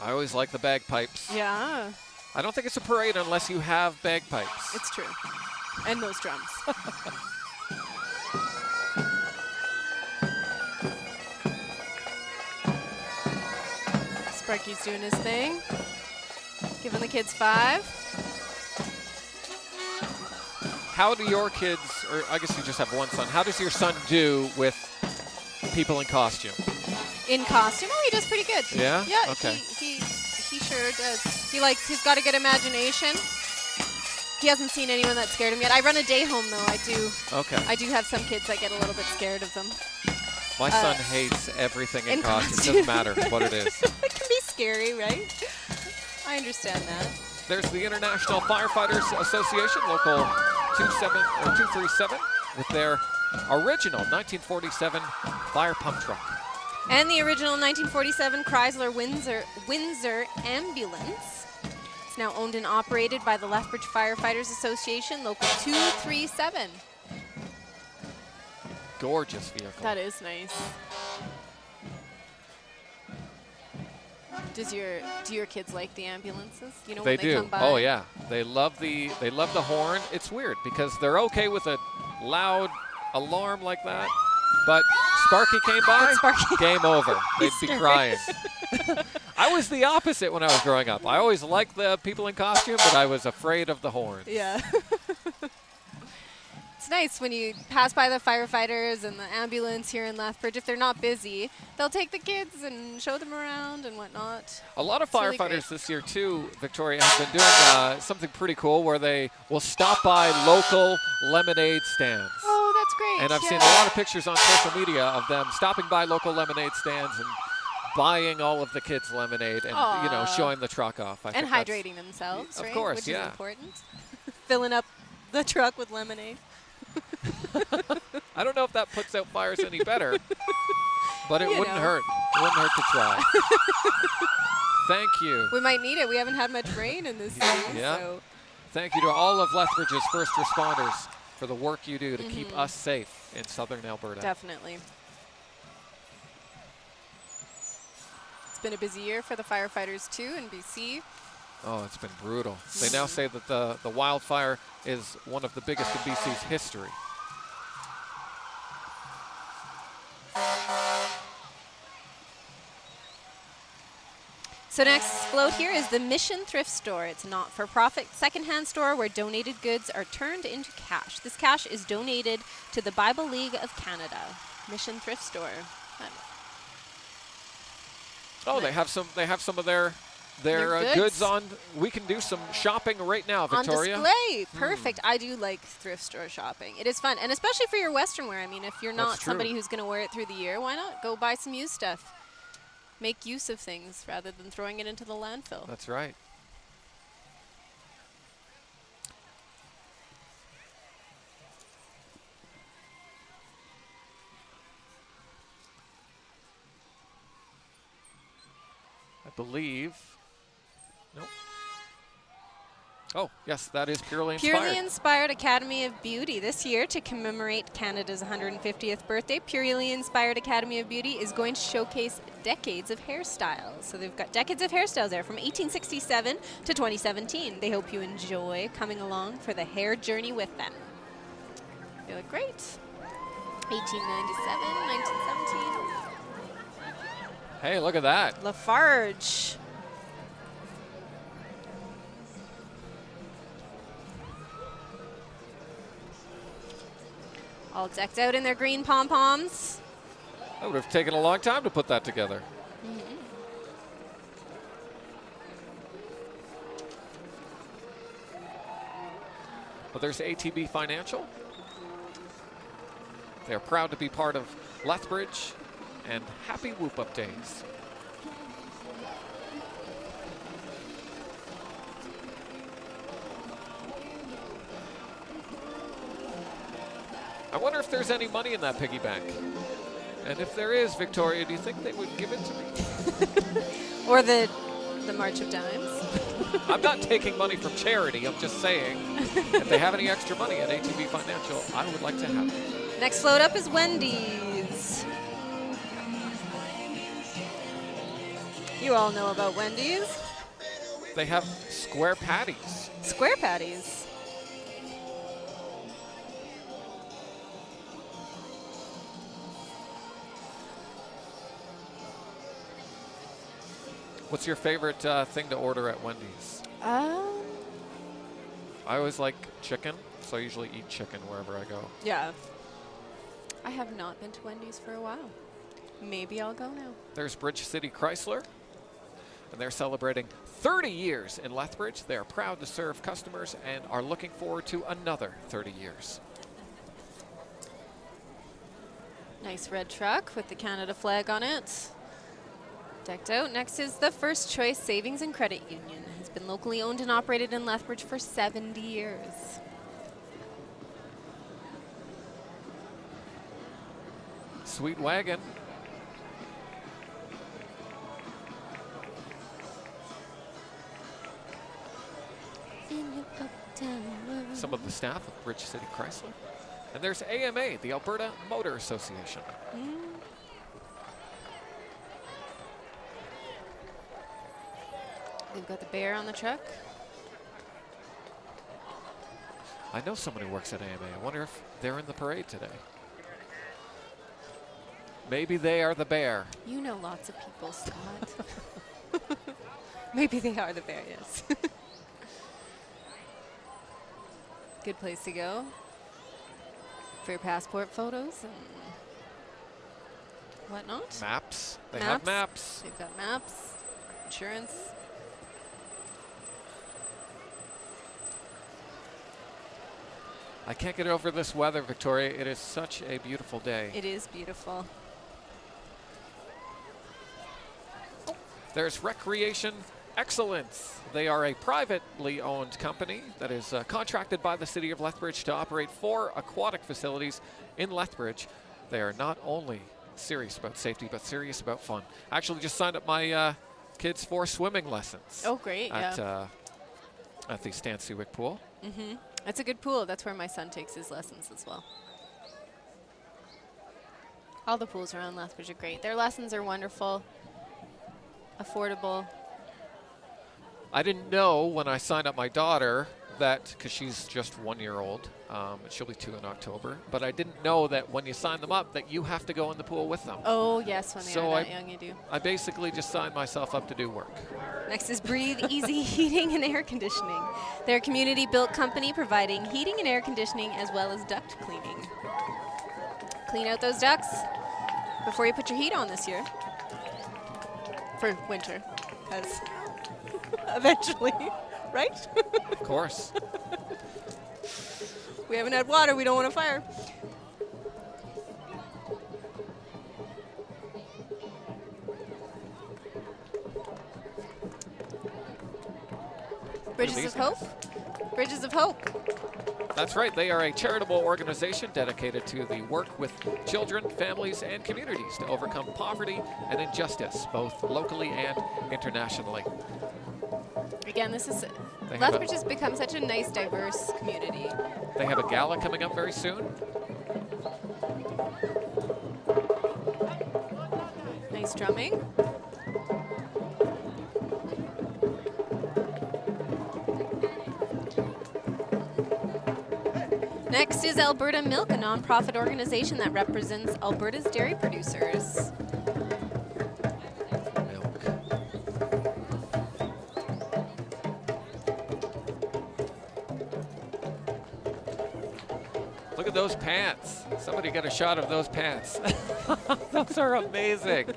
I always like the bagpipes. Yeah, I don't think it's a parade unless you have bagpipes. it's true. And those drums. Sparky's doing his thing. Giving the kids 5. How do your kids, or I guess you just have one son, how does your son do with people in costume? In costume, oh, he does pretty good. Yeah? Yeah, Okay. he sure does. He's got a good imagination. He hasn't seen anyone that scared him yet. I run a day home, though. Okay. I do have some kids that get a little bit scared of them. My son hates everything in in costume. costume. Doesn't matter what it is. It can be scary, right? I understand that. There's the International Firefighters Association, local 237, with their original 1947 fire pump truck. And the original 1947 Chrysler Windsor ambulance. It's now owned and operated by the Lethbridge Firefighters Association, local 237. Gorgeous vehicle. That is nice. Do your kids like the ambulances? You know, They when they do. come by? Oh yeah. They love the horn. It's weird because they're okay with a loud alarm like that. But Sparky came by, Sparky. game over. They'd be Hysterics. crying. I was the opposite when I was growing up. I always liked the people in costume, but I was afraid of the horns. Yeah. It's nice when you pass by the firefighters and the ambulance here in Lethbridge. If they're not busy, they'll take the kids and show them around and whatnot. A lot of It's really firefighters great. this year, too, Victoria, have been doing something pretty cool where they will stop by local lemonade stands. Oh, that's great. And I've seen yeah. a lot of pictures on social media of them stopping by local lemonade stands and buying all of the kids' lemonade and, you know, Aw. showing the truck off. I And think that's- hydrating themselves, Of right? course, Which yeah. is important. Filling up the truck with lemonade. I don't know if that puts out fires any better, but it You wouldn't know. hurt. It wouldn't hurt to try. Thank you. We might need it. We haven't had much rain in this city. Yeah. So. Thank you to all of Lethbridge's first responders for the work you do to keep us safe in southern Alberta. Definitely. It's been a busy year for the firefighters too in BC. Oh, it's been brutal. They now say that the wildfire is one of the biggest in BC's history. So next float here is the Mission Thrift Store. It's a not-for-profit secondhand store where donated goods are turned into cash. This cash is donated to the Bible League of Canada. Mission Thrift Store. Oh, they have some of their Their goods goods. on. We can do some shopping right now, Victoria. On display. Perfect. I do like thrift store shopping. It is fun, and especially for your Western wear. I mean, if you're not That's true. somebody who's going to wear it through the year, why not go buy some used stuff? Make use of things rather than throwing it into the landfill. That's right. I believe. Nope. Oh, yes, that is Purely Inspired. Purely Inspired Academy of Beauty. This year, to commemorate Canada's 150th birthday, Purely Inspired Academy of Beauty is going to showcase decades of hairstyles. So they've got decades of hairstyles there from 1867 to 2017. They hope you enjoy coming along for the hair journey with them. They look great. 1897, 1917. Hey, look at that. Lafarge. All decked out in their green pom-poms. That would have taken a long time to put that together. But there's ATB Financial. They're proud to be part of Lethbridge and happy Whoop Up Days. I wonder if there's any money in that piggy bank. And if there is, Victoria, do you think they would give it to me? Or the March of Dimes. I'm not taking money from charity. I'm just saying, if they have any extra money at ATB Financial, I would like to have it. Next float up is Wendy's. You all know about Wendy's. They have square patties. Square patties. What's your favorite thing to order at Wendy's? I always like chicken, so I usually eat chicken wherever I go. Yeah. I have not been to Wendy's for a while. Maybe I'll go now. There's Bridge City Chrysler, and they're celebrating 30 years in Lethbridge. They are proud to serve customers and are looking forward to another 30 years. Nice red truck with the Canada flag on it. Decked out. Next is the First Choice Savings and Credit Union. It's been locally owned and operated in Lethbridge for 70 years. Sweet Wagon. Some of the staff of Bridge City Chrysler. And there's AMA, the Alberta Motor Association. They've got the bear on the truck. I know someone who works at AMA. I wonder if they're in the parade today. Maybe they are the bear. You know lots of people, Scott. Maybe they are the bear, yes. Good place to go. for your passport photos and whatnot. Maps. They have maps. They've got maps, insurance. I can't get over this weather, Victoria. It is such a beautiful day. It is beautiful. There's Recreation Excellence. They are a privately owned company that is contracted by the city of Lethbridge to operate 4 aquatic facilities in Lethbridge. They are not only serious about safety, but serious about fun. I actually just signed up my kids for swimming lessons. Oh, great, at the Stan Seawick pool. Mm-hmm. That's a good pool. That's where my son takes his lessons as well. All the pools around Lethbridge are great. Their lessons are wonderful, affordable. I didn't know when I signed up my daughter that, because she's just 1 year old, she'll be 2 in October, but I didn't know that when you sign them up that you have to go in the pool with them. Oh, yes, when they So are that young, you do. I basically just signed myself up to do work. Next is Breathe Easy Heating and Air Conditioning. They're a community-built company providing heating and air conditioning as well as duct cleaning. Clean out those ducts before you put your heat on this year. For winter, because eventually, right? Of course. We haven't had water, we don't want a fire. Bridges of Hope? Bridges of Hope. That's right. They are a charitable organization dedicated to the work with children, families, and communities to overcome poverty and injustice, both locally and internationally. Again, this is They have Lethbridge has become such a nice, diverse community. They have a gala coming up very soon. Nice drumming. Next is Alberta Milk, a nonprofit organization that represents Alberta's dairy producers. Milk. Look at those pants. Somebody get a shot of those pants. Those are amazing.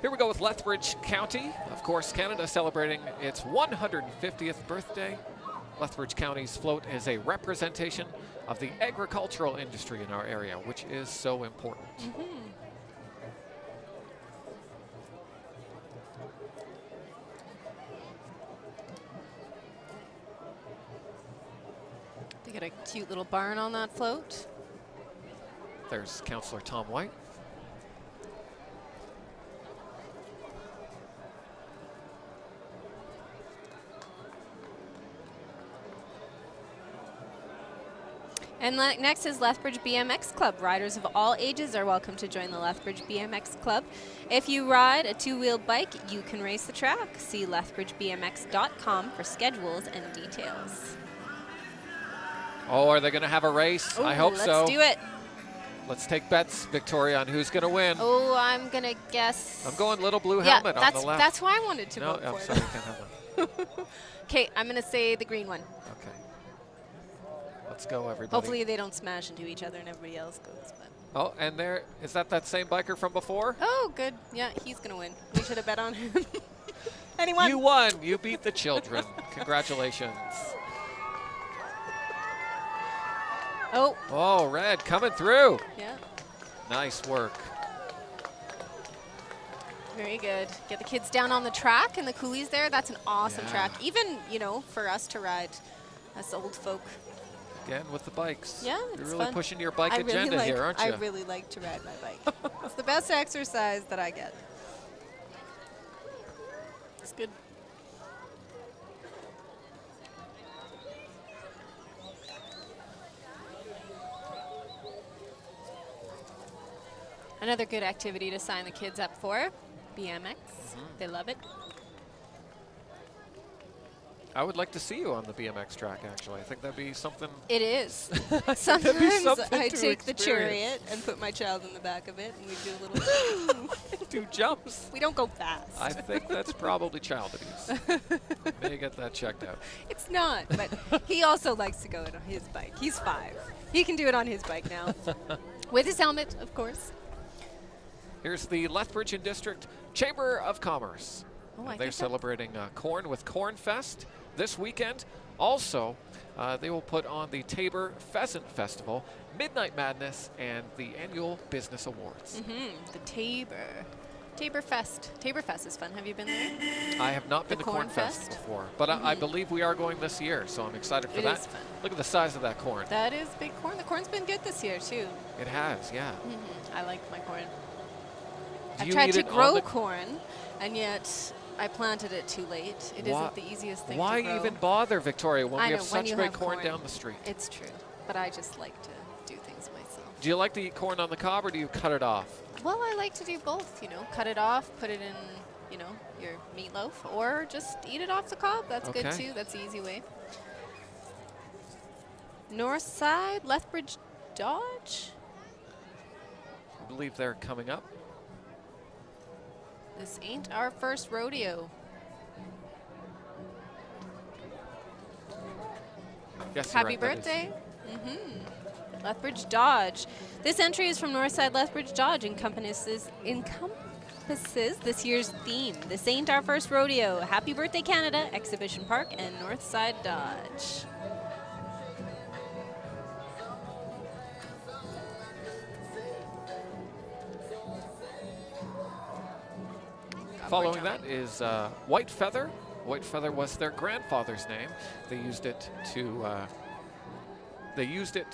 Here we go with Lethbridge County. Of course, Canada celebrating its 150th birthday. Lethbridge County's float is a representation of the agricultural industry in our area, which is so important. They got a cute little barn on that float. There's Councillor Tom White. And next is Lethbridge BMX Club. Riders of all ages are welcome to join the Lethbridge BMX Club. If you ride a two-wheeled bike, you can race the track. See lethbridgebmx.com for schedules and details. Oh, are they going to have a race? I hope so. Let's do it. Let's take bets, Victoria, on who's going to win. Oh, I'm going to guess. I'm going little blue helmet on the left. That's why I wanted to No, vote I'm for sorry, it. you can't have one. Okay, I'm going to say the green one. Okay. Let's go, everybody. Hopefully they don't smash into each other and everybody else goes. But. Oh, and there, is that same biker from before? Oh, good. Yeah, he's going to win. We should have bet on him. Anyone? You won. You beat the children. Congratulations. Oh. Oh, red coming through. Yeah. Nice work. Very good. Get the kids down on the track and the coolies there. That's an awesome Yeah. track. Even, you know, for us to ride as old folk. Again with the bikes. Yeah, You're it's really fun. pushing your bike I agenda really like, here, aren't you? I really like to ride my bike. It's the best exercise that I get. It's good. Another good activity to sign the kids up for, BMX. They love it. I would like to see you on the BMX track, actually. I think that'd be something. It is. That'd be Sometimes something I to take the experience. chariot and put my child in the back of it, and we do a little. 2 jumps. We don't go fast. I think that's probably child abuse. May get that checked out. It's not, but he also likes to go on his bike. He's 5. He can do it on his bike now. With his helmet, of course. Here's the Lethbridge and District Chamber of Commerce. Oh, And I they're think that- celebrating corn with Corn Fest this weekend. Also, they will put on the Tabor Pheasant Festival, Midnight Madness, and the annual Business Awards. The Tabor Fest. Tabor Fest is fun. Have you been there? I have not been The to Corn Corn Fest Fest? before, but I believe we are going this year, so I'm excited for It that. is fun. Look at the size of that corn. That is big corn. The corn's been good this year, too. It has, yeah. I like my corn. Do I've you tried eat to it on grow the- corn, and yet I planted it too late. It Why- isn't the easiest thing Why to grow. even bother, Victoria, when I we know, have when such you great have corn corn. down the street? It's true, but I just like to do things myself. Do you like to eat corn on the cob, or do you cut it off? Well, I like to do both, cut it off, put it in, your meatloaf, or just eat it off the cob. That's good Okay. too. That's the easy way. North Side, Lethbridge Dodge. I believe they're coming up. This ain't our first rodeo. Yes, you're Happy right, that is- birthday. Lethbridge Dodge. This entry is from Northside Lethbridge Dodge, encompasses this year's theme. This ain't our first rodeo. Happy birthday, Canada, Exhibition Park, and Northside Dodge. Following that is White Feather. White Feather was their grandfather's name. They used it to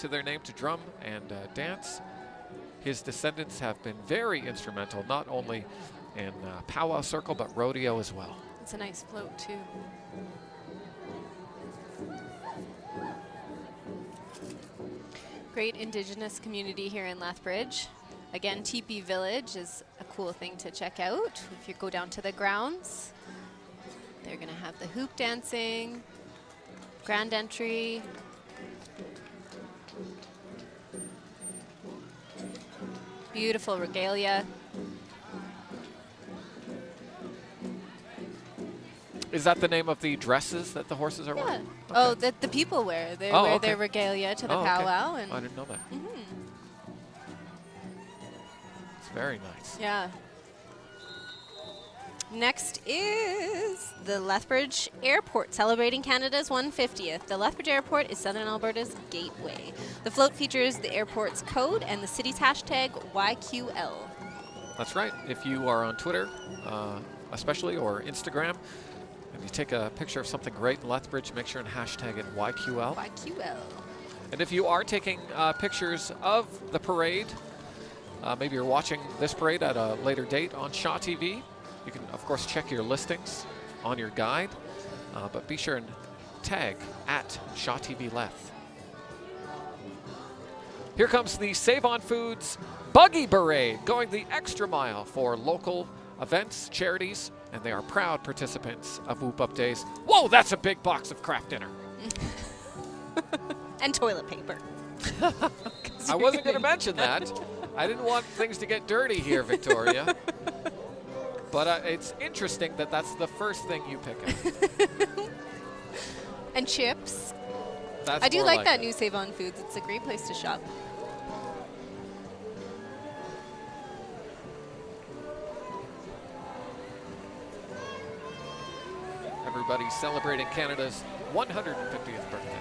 their name to drum and dance. His descendants have been very instrumental, not only in powwow circle, but rodeo as well. It's a nice float, too. Great Indigenous community here in Lethbridge. Again, Teepee Village is a cool thing to check out. If you go down to the grounds, they're going to have the hoop dancing, grand entry. Beautiful regalia. Is that the name of the dresses that the horses are Yeah. wearing? Oh, Okay. that the people wear. They Oh, wear okay. their regalia to the Oh, okay. powwow. And I didn't know that. It's very nice. yeah. Next is the Lethbridge Airport, celebrating Canada's 150th. The Lethbridge Airport is Southern Alberta's gateway. The float features the airport's code and the city's hashtag YQL. That's right. If you are on Twitter, especially, or Instagram, and you take a picture of something great in Lethbridge, make sure and hashtag it YQL. YQL. And if you are taking pictures of the parade, maybe you're watching this parade at a later date on Shaw TV, you can, of course, check your listings on your guide, but be sure and tag at Shaw TV Leth. Here comes the Save On Foods Buggy Parade, going the extra mile for local events, charities, and they are proud participants of Whoop Up Days. Whoa, that's a big box of craft dinner. And toilet paper. I wasn't going to mention that. I didn't want things to get dirty here, Victoria. But it's interesting that that's the first thing you pick up. And chips. That's I do more like that new Save On Foods. It's a great place to shop. Everybody celebrating Canada's 150th birthday.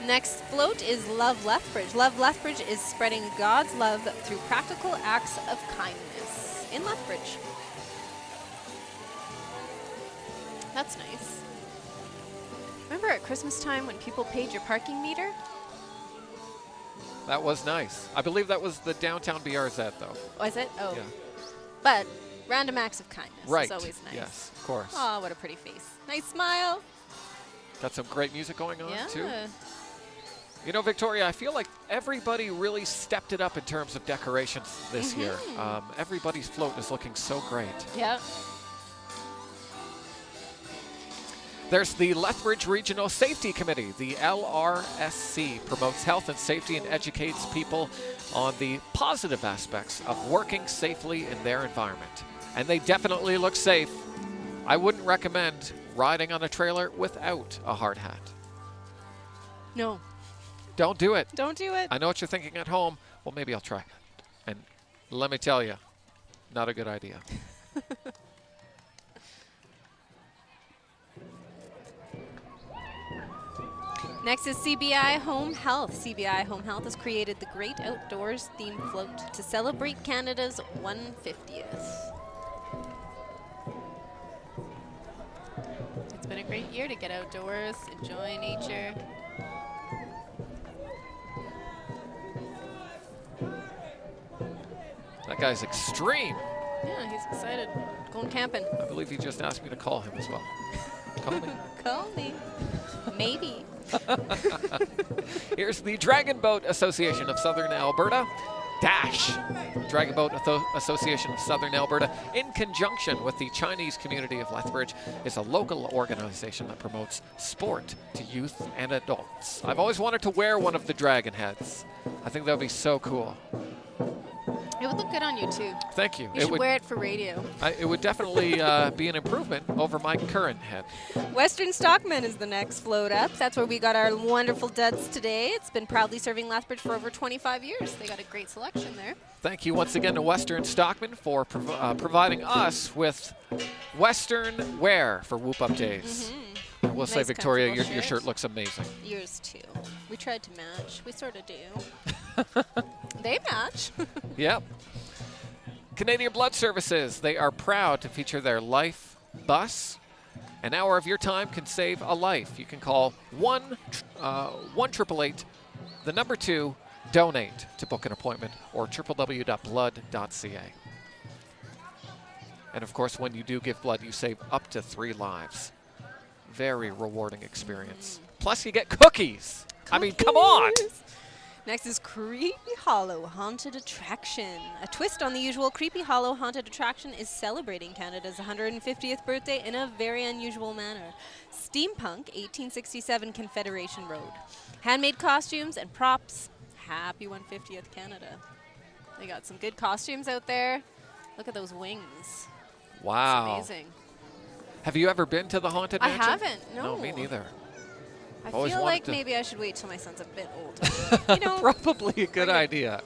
Next float is Love Lethbridge. Love Lethbridge is spreading God's love through practical acts of kindness in Lethbridge. That's nice. Remember at Christmas time when people paid your parking meter? That was nice. I believe that was the downtown BRZ, though. Was it? Oh. Yeah. But random acts of kindness Right. is always nice. Yes, of course. Oh, what a pretty face. Nice smile. Got some great music going on, Yeah. too. You know, Victoria, I feel like everybody really stepped it up in terms of decorations this year. Everybody's float is looking so great. Yeah. There's the Lethbridge Regional Safety Committee. The LRSC promotes health and safety and educates people on the positive aspects of working safely in their environment. And they definitely look safe. I wouldn't recommend riding on a trailer without a hard hat. No. Don't do it. Don't do it. I know what you're thinking at home. Well, maybe I'll try. And let me tell you, not a good idea. Next is CBI Home Health. CBI Home Health has created the Great Outdoors theme float to celebrate Canada's 150th. It's been a great year to get outdoors, enjoy nature. That guy's extreme. Yeah, he's excited. Going camping. I believe he just asked me to call him as well. Call me. Call me. Maybe. Here's the Dragon Boat Association of Southern Alberta. Dash. Dragon Boat Association of Southern Alberta, in conjunction with the Chinese community of Lethbridge, is a local organization that promotes sport to youth and adults. I've always wanted to wear one of the dragon heads. I think that would be so cool. It would look good on you too. Thank you. You should wear it for radio. It would definitely be an improvement over my current head. Western Stockman is the next float up. That's where we got our wonderful duds today. It's been proudly serving Lethbridge for over 25 years. They got a great selection there. Thank you once again to Western Stockman for providing us with Western wear for Whoop Up Days. We'll say, Nice, Victoria, your comfortable shirt shirt. looks amazing. Yours too. We tried to match. We sort of do. They match. Yep. Canadian Blood Services, they are proud to feature their Life Bus. An hour of your time can save a life. You can call 1-888, the number 2, donate to book an appointment, or www.blood.ca. And of course, when you do give blood, you save up to 3 lives. Very rewarding experience. Plus, you get cookies. I mean, come on. Next is Creepy Hollow Haunted Attraction. A twist on the usual Creepy Hollow Haunted Attraction is celebrating Canada's 150th birthday in a very unusual manner. Steampunk 1867 Confederation Road. Handmade costumes and props. Happy 150th Canada. They got some good costumes out there. Look at those wings. Wow. It's amazing. Have you ever been to the Haunted I Mansion? haven't, no. No, me neither. I Always feel wanted like to- maybe I should wait till my son's a bit older. You know, Probably a good idea.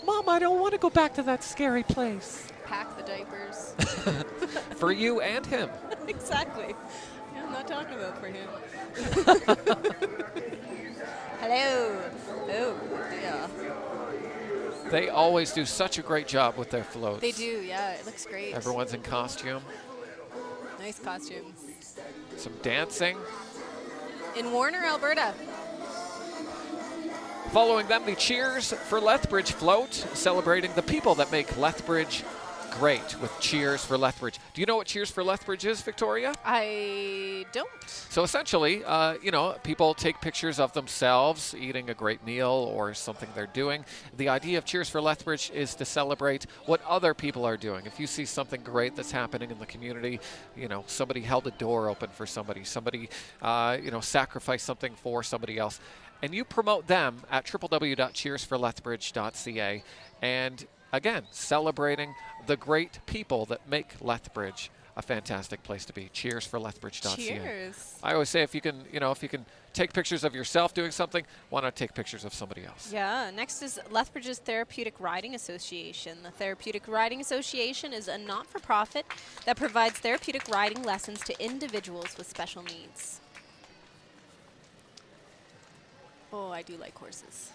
Mom, I don't want to go back to that scary place. Pack the diapers. For you and him. exactly. Yeah, I'm not talking about for him. Hello. Oh, yeah. They always do such a great job with their floats. They do, yeah. It looks great. Everyone's in costume. Nice costumes. Some dancing. In Warner, Alberta. Following them, the Cheers for Lethbridge float, celebrating the people that make Lethbridge great with Cheers for Lethbridge. Do you know what Cheers for Lethbridge is, Victoria? I don't. So essentially, people take pictures of themselves eating a great meal or something they're doing. The idea of Cheers for Lethbridge is to celebrate what other people are doing. If you see something great that's happening in the community, somebody held a door open for somebody, sacrificed something for somebody else, and you promote them at www.cheersforlethbridge.ca, and again, celebrating the great people that make Lethbridge a fantastic place to be. Cheersforlethbridge.ca. Cheers. I always say if you can take pictures of yourself doing something, why not take pictures of somebody else? Yeah, next is Lethbridge's Therapeutic Riding Association. The Therapeutic Riding Association is a not-for-profit that provides therapeutic riding lessons to individuals with special needs. Oh, I do like horses.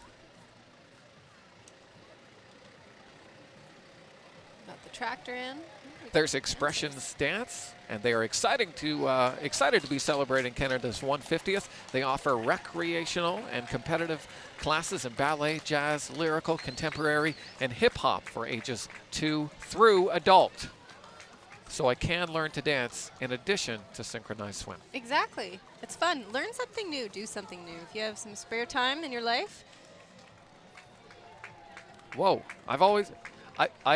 Got the tractor in. There's Expressions Dance, and they are excited to be celebrating Canada's 150th. They offer recreational and competitive classes in ballet, jazz, lyrical, contemporary, and hip-hop for ages 2 through adult. so I can learn to dance in addition to synchronized swim. Exactly. It's fun. Learn something new. Do something new. If you have some spare time in your life, Whoa, I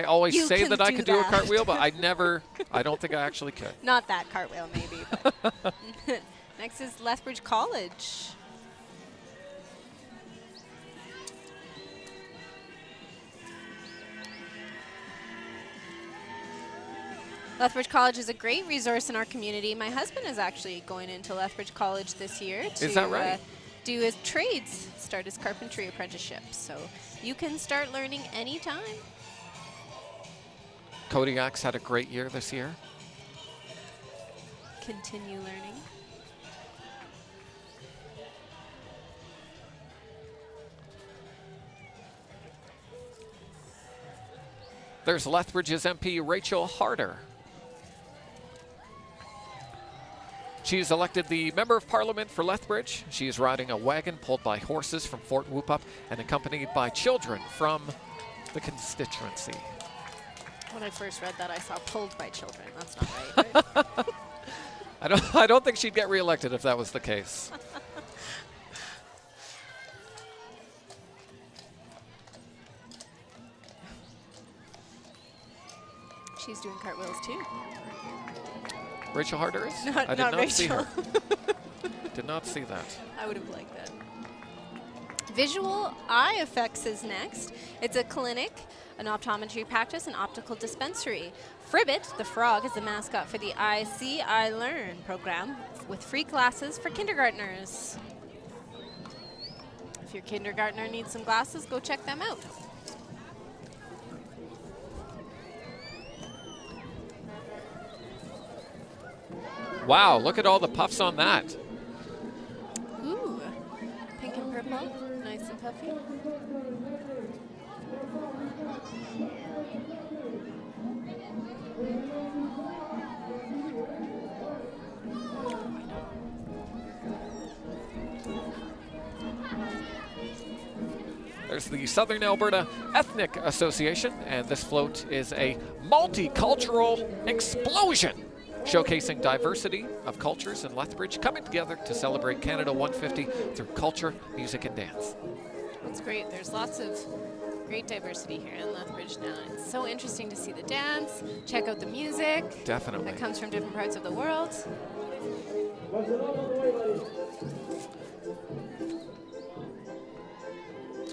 always You say can that I do could do a that. cartwheel, but I don't think I actually could. Not that cartwheel, maybe. But next is Lethbridge College. Lethbridge College is a great resource in our community. My husband is actually going into Lethbridge College this year to Is that right? do his trades, start his carpentry apprenticeship. So you can start learning anytime. Kodiak's had a great year this year. Continue learning. There's Lethbridge's MP Rachel Harder. She is elected the Member of Parliament for Lethbridge. She is riding a wagon pulled by horses from Fort Whoop-Up and accompanied by children from the constituency. When I first read that, I saw pulled by children. That's not right. right? I don't think she'd get reelected if that was the case. She's doing cartwheels too. Rachel Harder is? Not- I did not not see Rachel. her. Did not see that. I would have liked that. Visual Eye Effects is next. It's a clinic, an optometry practice, and optical dispensary. Fribbit, the frog, is the mascot for the I See, I Learn program with free classes for kindergartners. If your kindergartner needs some glasses, go check them out. Wow, look at all the puffs on that. Ooh, pink and purple, nice and puffy. There's the Southern Alberta Ethnic Association, and this float is a multicultural explosion, showcasing diversity of cultures in Lethbridge coming together to celebrate Canada 150 through culture, music, and dance. That's great. There's lots of great diversity here in Lethbridge now. It's so interesting to see the dance, check out the music Definitely. that comes from different parts of the world.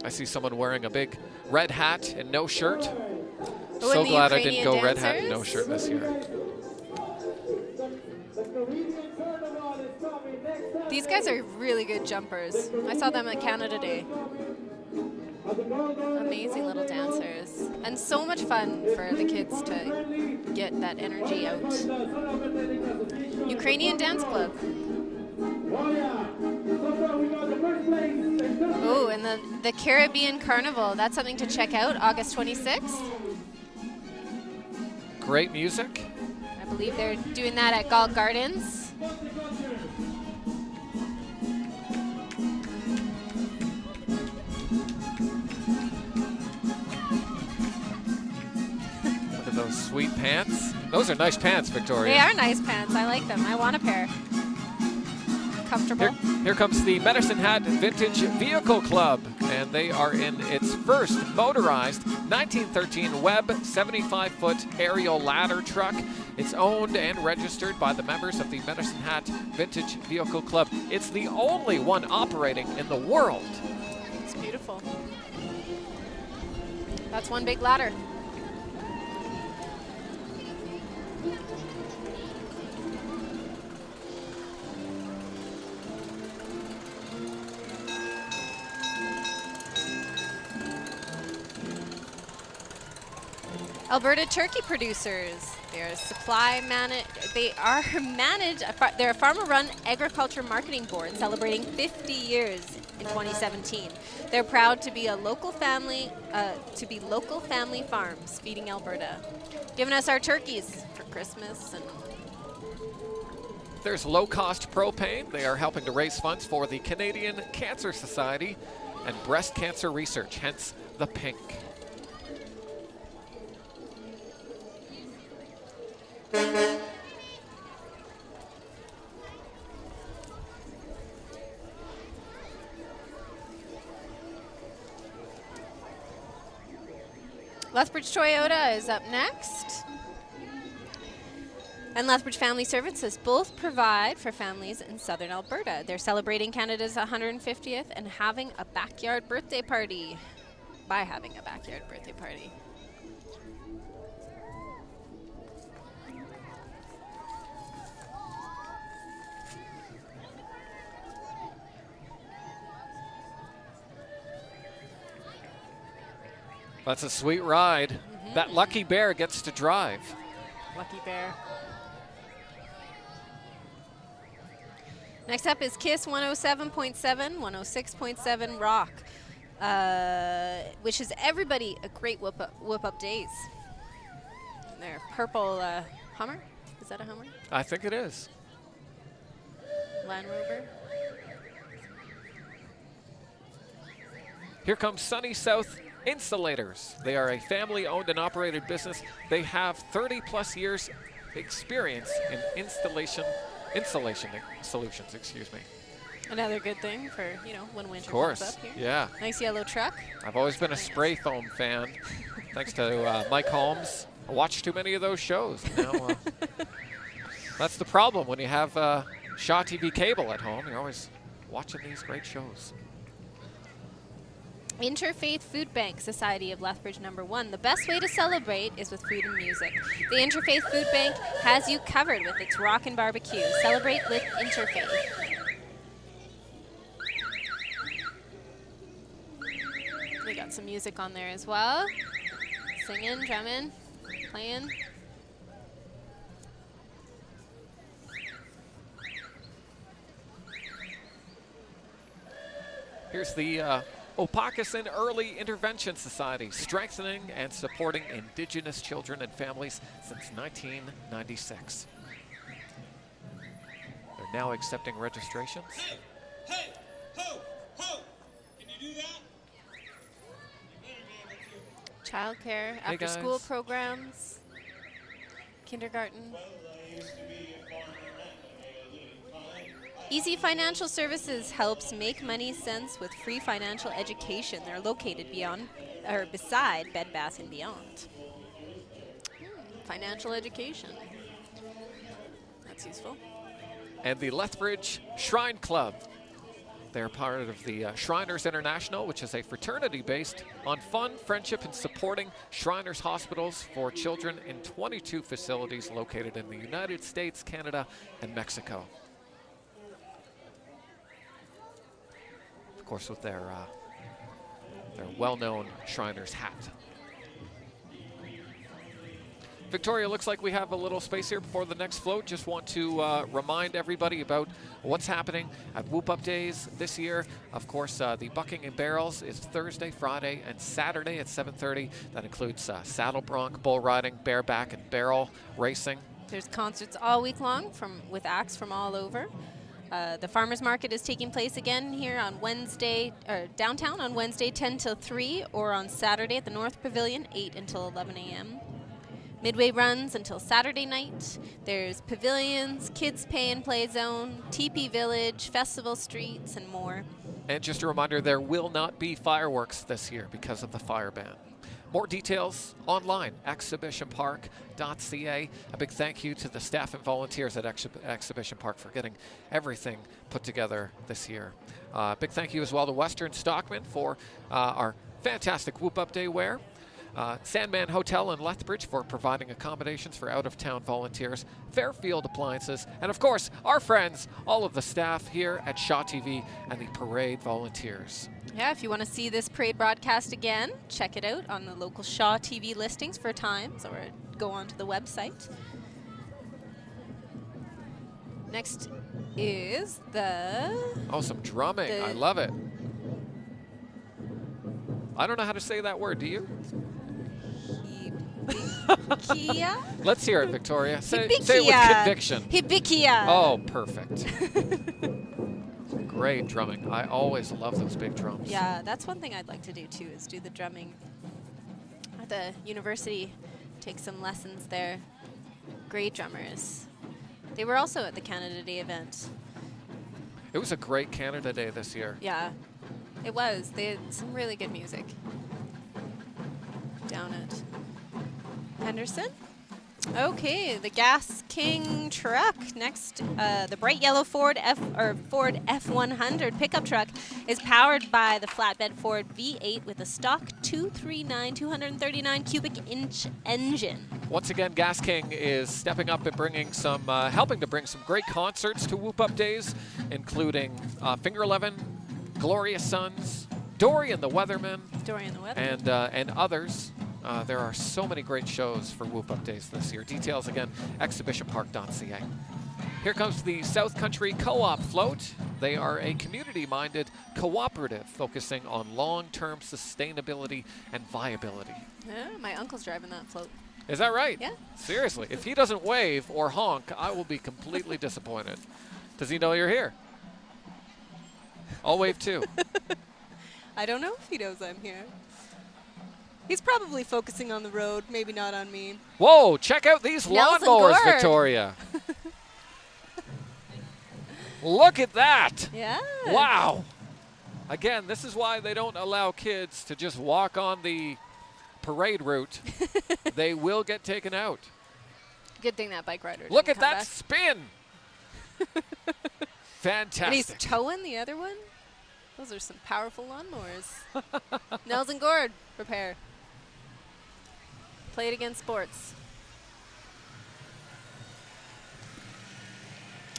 I see someone wearing a big red hat and no shirt. Oh, So and the glad I didn't Ukrainian go red hat and no dancers? shirt this year. These guys are really good jumpers. I saw them at Canada Day. Amazing little dancers. And so much fun for the kids to get that energy out. Ukrainian Dance Club. Oh, and the Caribbean Carnival. That's something to check out, August 26th. Great music. I believe they're doing that at Galt Gardens. Look at those sweet pants. Those are nice pants, Victoria. They are nice pants. I like them. I want a pair. Comfortable. Here comes the Medicine Hat Vintage Vehicle Club, and they are in its first motorized 1913 Webb 75-foot aerial ladder truck. It's owned and registered by the members of the Medicine Hat Vintage Vehicle Club. It's the only one operating in the world. It's beautiful. That's one big ladder. Alberta turkey producers. They're they're a farmer-run agriculture marketing board celebrating 50 years in 2017. They're proud to be local family farms feeding Alberta, giving us our turkeys for Christmas. And There's Low Cost Propane. They are helping to raise funds for the Canadian Cancer Society and breast cancer research, hence the pink. Lethbridge Toyota is up next. And Lethbridge Family Services both provide for families in southern Alberta. They're celebrating Canada's 150th and having a backyard birthday party. By having a backyard birthday party. That's a sweet ride. That lucky bear gets to drive. Lucky bear. Next up is KISS 107.7, 106.7 Rock, which is everybody a great whoop up days. And their purple Hummer. Is that a Hummer? I think it is. Land Rover. Here comes Sunny South Insulators. They are a family-owned and operated business. They have 30-plus years experience in insulation solutions, excuse me. Another good thing for, you know, when winter Of course, comes up here. yeah. Nice yellow truck. I've always been a spray foam fan, thanks to Mike Holmes. I watched too many of those shows. Now, that's the problem when you have Shaw TV cable at home. You're always watching these great shows. Interfaith Food Bank, Society of Lethbridge #1. The best way to celebrate is with food and music. The Interfaith Food Bank has you covered with its Rockin' Barbecue. Celebrate with Interfaith. We got some music on there as well. Singing, drumming, playing. Here's the Opacasin Early Intervention Society, strengthening and supporting Indigenous children and families since 1996. They're now accepting registrations. Hey, ho, ho! Can you do that? You better be able to. Childcare, Hey, after school guys. programs, kindergarten. Well, I used to be a farmer and I made a little time. Easy Financial Services helps make money sense with free financial education. They're located beside Bed Bath & Beyond. Financial education. That's useful. And the Lethbridge Shrine Club. They're part of the Shriners International, which is a fraternity based on fun, friendship, and supporting Shriners hospitals for children in 22 facilities located in the United States, Canada, and Mexico. Of course, with their well-known Shriners hat. Victoria, looks like we have a little space here before the next float. Just want to remind everybody about what's happening at Whoop Up Days this year. Of course, the Bucking and Barrels is Thursday, Friday, and Saturday at 7:30. That includes saddle bronc, bull riding, bareback, and barrel racing. There's concerts all week long with acts from all over. The farmers market is taking place again here on Wednesday, or downtown on Wednesday 10 till 3, or on Saturday at the North Pavilion 8 until 11 a.m. Midway runs until Saturday night. There's pavilions, kids pay and play zone, teepee village, festival streets, and more. And just a reminder, there will not be fireworks this year because of the fire ban. More details online, exhibitionpark.ca. A big thank you to the staff and volunteers at Exhibition Park for getting everything put together this year. Big thank you as well to Western Stockman for our fantastic Whoop Up Day wear. Sandman Hotel in Lethbridge for providing accommodations for out-of-town volunteers, Fairfield Appliances, and of course, our friends, all of the staff here at Shaw TV and the parade volunteers. Yeah, if you want to see this parade broadcast again, check it out on the local Shaw TV listings for times, or go onto the website. Next is the... Oh, some drumming. I love it. I don't know how to say that word, do you? Hibikia? Let's hear it, Victoria. Say it with conviction. Hibikia. Oh, perfect. Great drumming. I always love those big drums. Yeah, that's one thing I'd like to do too, is do the drumming at the university. Take some lessons there. Great drummers. They were also at the Canada Day event. It was a great Canada Day this year. Yeah, it was. They had some really good music down at Henderson. Okay, the Gas King truck next. The bright yellow Ford F100 pickup truck is powered by the flatbed Ford V8 with a stock 239 cubic inch engine. Once again, Gas King is stepping up and bringing some, helping to bring some great concerts to Whoop Up Days, including Finger 11, Glorious Sons, Dorian the Weatherman, and others. There are so many great shows for Whoop Up Days this year. Details again, exhibitionpark.ca. Here comes the South Country Co-op float. They are a community-minded cooperative focusing on long-term sustainability and viability. Yeah, my uncle's driving that float. Is that right? Yeah. Seriously, if he doesn't wave or honk, I will be completely disappointed. Does he know you're here? I'll wave too. I don't know if he knows I'm here. He's probably focusing on the road, maybe not on me. Whoa, check out these Nelson lawnmowers, Gord. Victoria. Look at that. Yeah. Wow. Again, this is why they don't allow kids to just walk on the parade route. They will get taken out. Good thing that bike rider didn't Look at come that back. spin. Fantastic. And he's towing the other one? Those are some powerful lawnmowers. Nelson Gord, prepare. Play it against sports.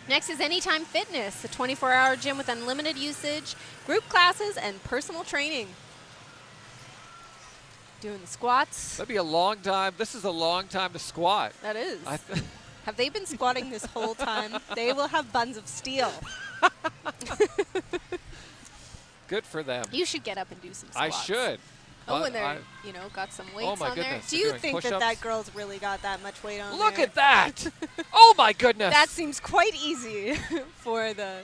Next is Anytime Fitness, a 24-hour gym with unlimited usage, group classes, and personal training. Doing the squats. That'd be a long time. This is a long time to squat. That is. I Have they been squatting this whole time? They will have buns of steel. Good for them. You should get up and do some I squats. should. Oh, and they're, got some weights my on there. goodness. Do They're you doing think that push-ups? that girl's really got that much weight on Look there? at that. Oh, my goodness. That seems quite easy for the...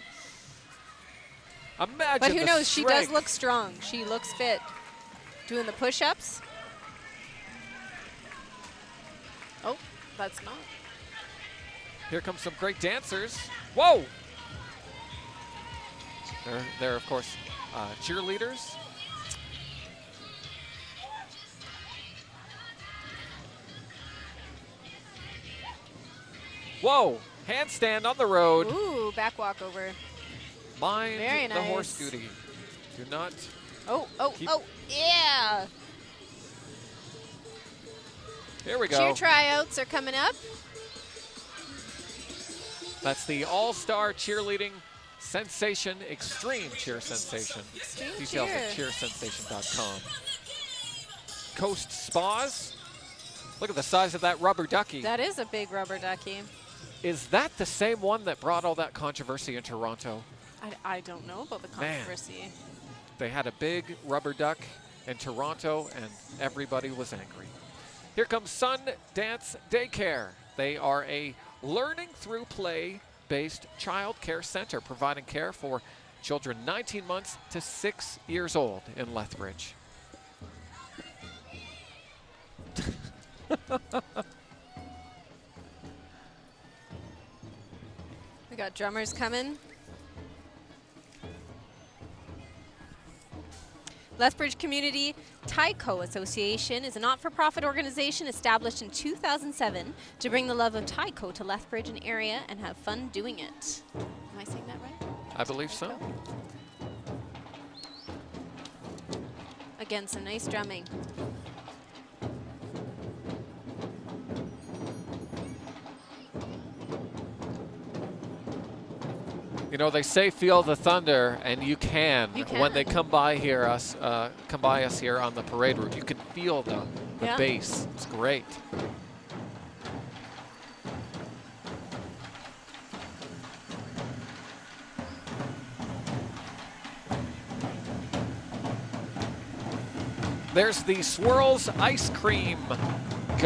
Imagine But who the knows? She does strength. look strong. She looks fit. Doing the push-ups. Oh, that's not. Here comes some great dancers. Whoa. They're of course, cheerleaders. Whoa, handstand on the road. Ooh, back walk over. Mind Very the horse nice. duty. Do not. Oh, Keep- yeah. Here we go. Cheer tryouts are coming up. That's the all-star cheerleading sensation, extreme cheer sensation. Extreme Details cheer. at cheersensation.com. Coast Spas. Look at the size of that rubber ducky. That is a big rubber ducky. Is that the same one that brought all that controversy in Toronto? I don't know about the Man. controversy. They had a big rubber duck in Toronto, and everybody was angry. Here comes Sun Dance Daycare. They are a learning through play-based child care center, providing care for children 19 months to 6 years old in Lethbridge. We got drummers coming. Lethbridge Community Taiko Association is a not-for-profit organization established in 2007 to bring the love of taiko to Lethbridge and area and have fun doing it. Am I saying that right? I believe so. Taiko. Again, some nice drumming. You know, they say feel the thunder, and you can. You When they can. come by us here on the parade route. You can feel the Yeah. bass. It's great. There's the Swirls Ice Cream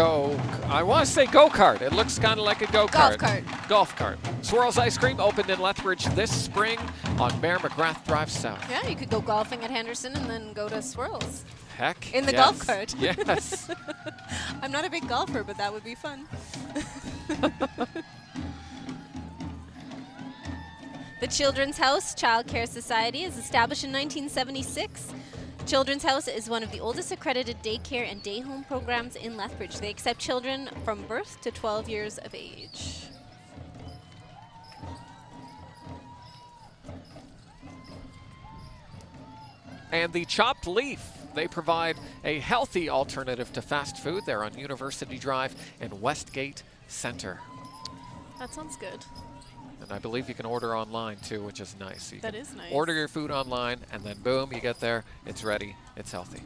I want to say go-kart. It looks kind of like a go-kart. Golf cart. Golf cart. Swirls Ice Cream opened in Lethbridge this spring on Mayor McGrath Drive South. Yeah, you could go golfing at Henderson and then go to Swirls. heck? In the yes. golf cart. Yes. I'm not a big golfer, but that would be fun. The Children's House Child Care Society is established in 1976. Children's House is one of the oldest accredited daycare and day home programs in Lethbridge. They accept children from birth to 12 years of age. And the Chopped Leaf, they provide a healthy alternative to fast food. They're on University Drive in Westgate Center. That sounds good. And I believe you can order online too, which is nice. You That can is nice. Order your food online, and then boom, you get there. It's ready. It's healthy.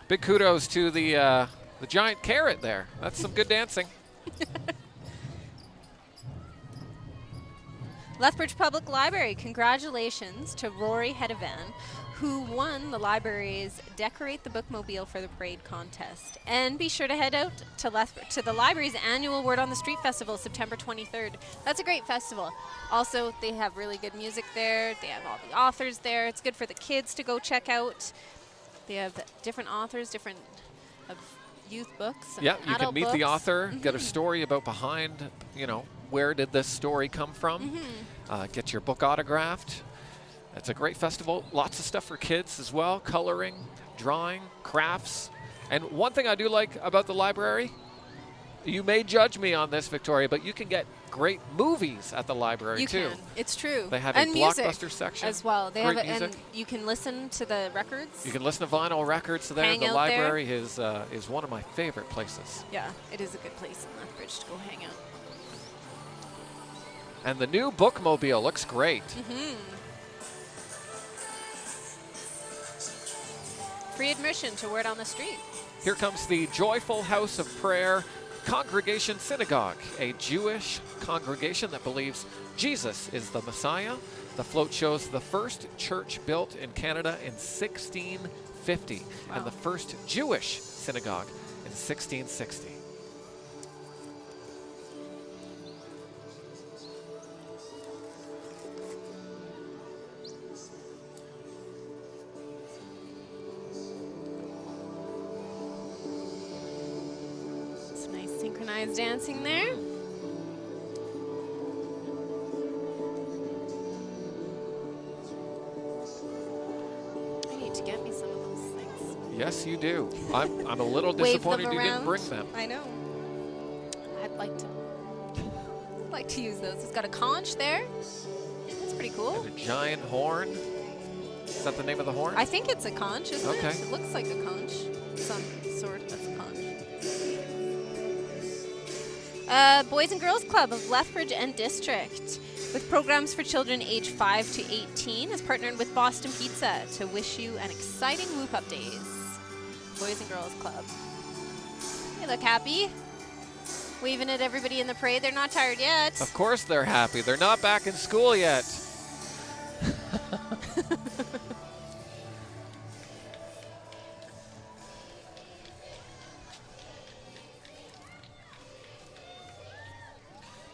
Big kudos to the giant carrot there. That's some good dancing. Lethbridge Public Library, congratulations to Rory Hedevan, who won the library's Decorate the Bookmobile for the Parade contest. And be sure to head out to the library's annual Word on the Street Festival, September 23rd. That's a great festival. Also, they have really good music there. They have all the authors there. It's good for the kids to go check out. They have different authors, different of youth books. And Yeah, you can adult meet the books. author, get a story about behind, where did this story come from? Get your book autographed. It's a great festival. Lots of stuff for kids as well, coloring, drawing, crafts. And one thing I do like about the library, you may judge me on this, Victoria, but you can get great movies at the library You too. can. It's true. They have and a music blockbuster section as well. They great have music. and you can listen to the records. You can listen to vinyl records there. Hang The out library is one of my favorite places. Yeah, it is a good place in Lethbridge to go hang out. And the new bookmobile looks great. Free admission to Word on the Street. Here comes the Joyful House of Prayer Congregation Synagogue, a Jewish congregation that believes Jesus is the Messiah. The float shows the first church built in Canada in 1650 and the first Jewish synagogue in 1660. Some nice synchronized dancing there. I need to get me some of those things. Yes, you do. I'm a little Wave disappointed them you didn't around. bring them. I know. I'd like to use those. It's got a conch there. That's pretty cool. And a giant horn. Is that the name of the horn? I think it's a conch, isn't Okay. it? It looks like a conch. Some sort of conch. Boys and Girls Club of Lethbridge and District, with programs for children age 5 to 18, has partnered with Boston Pizza to wish you an exciting Whoop Up Days. Boys and Girls Club. They look happy. Waving at everybody in the parade. They're not tired yet. Of course they're happy. They're not back in school yet.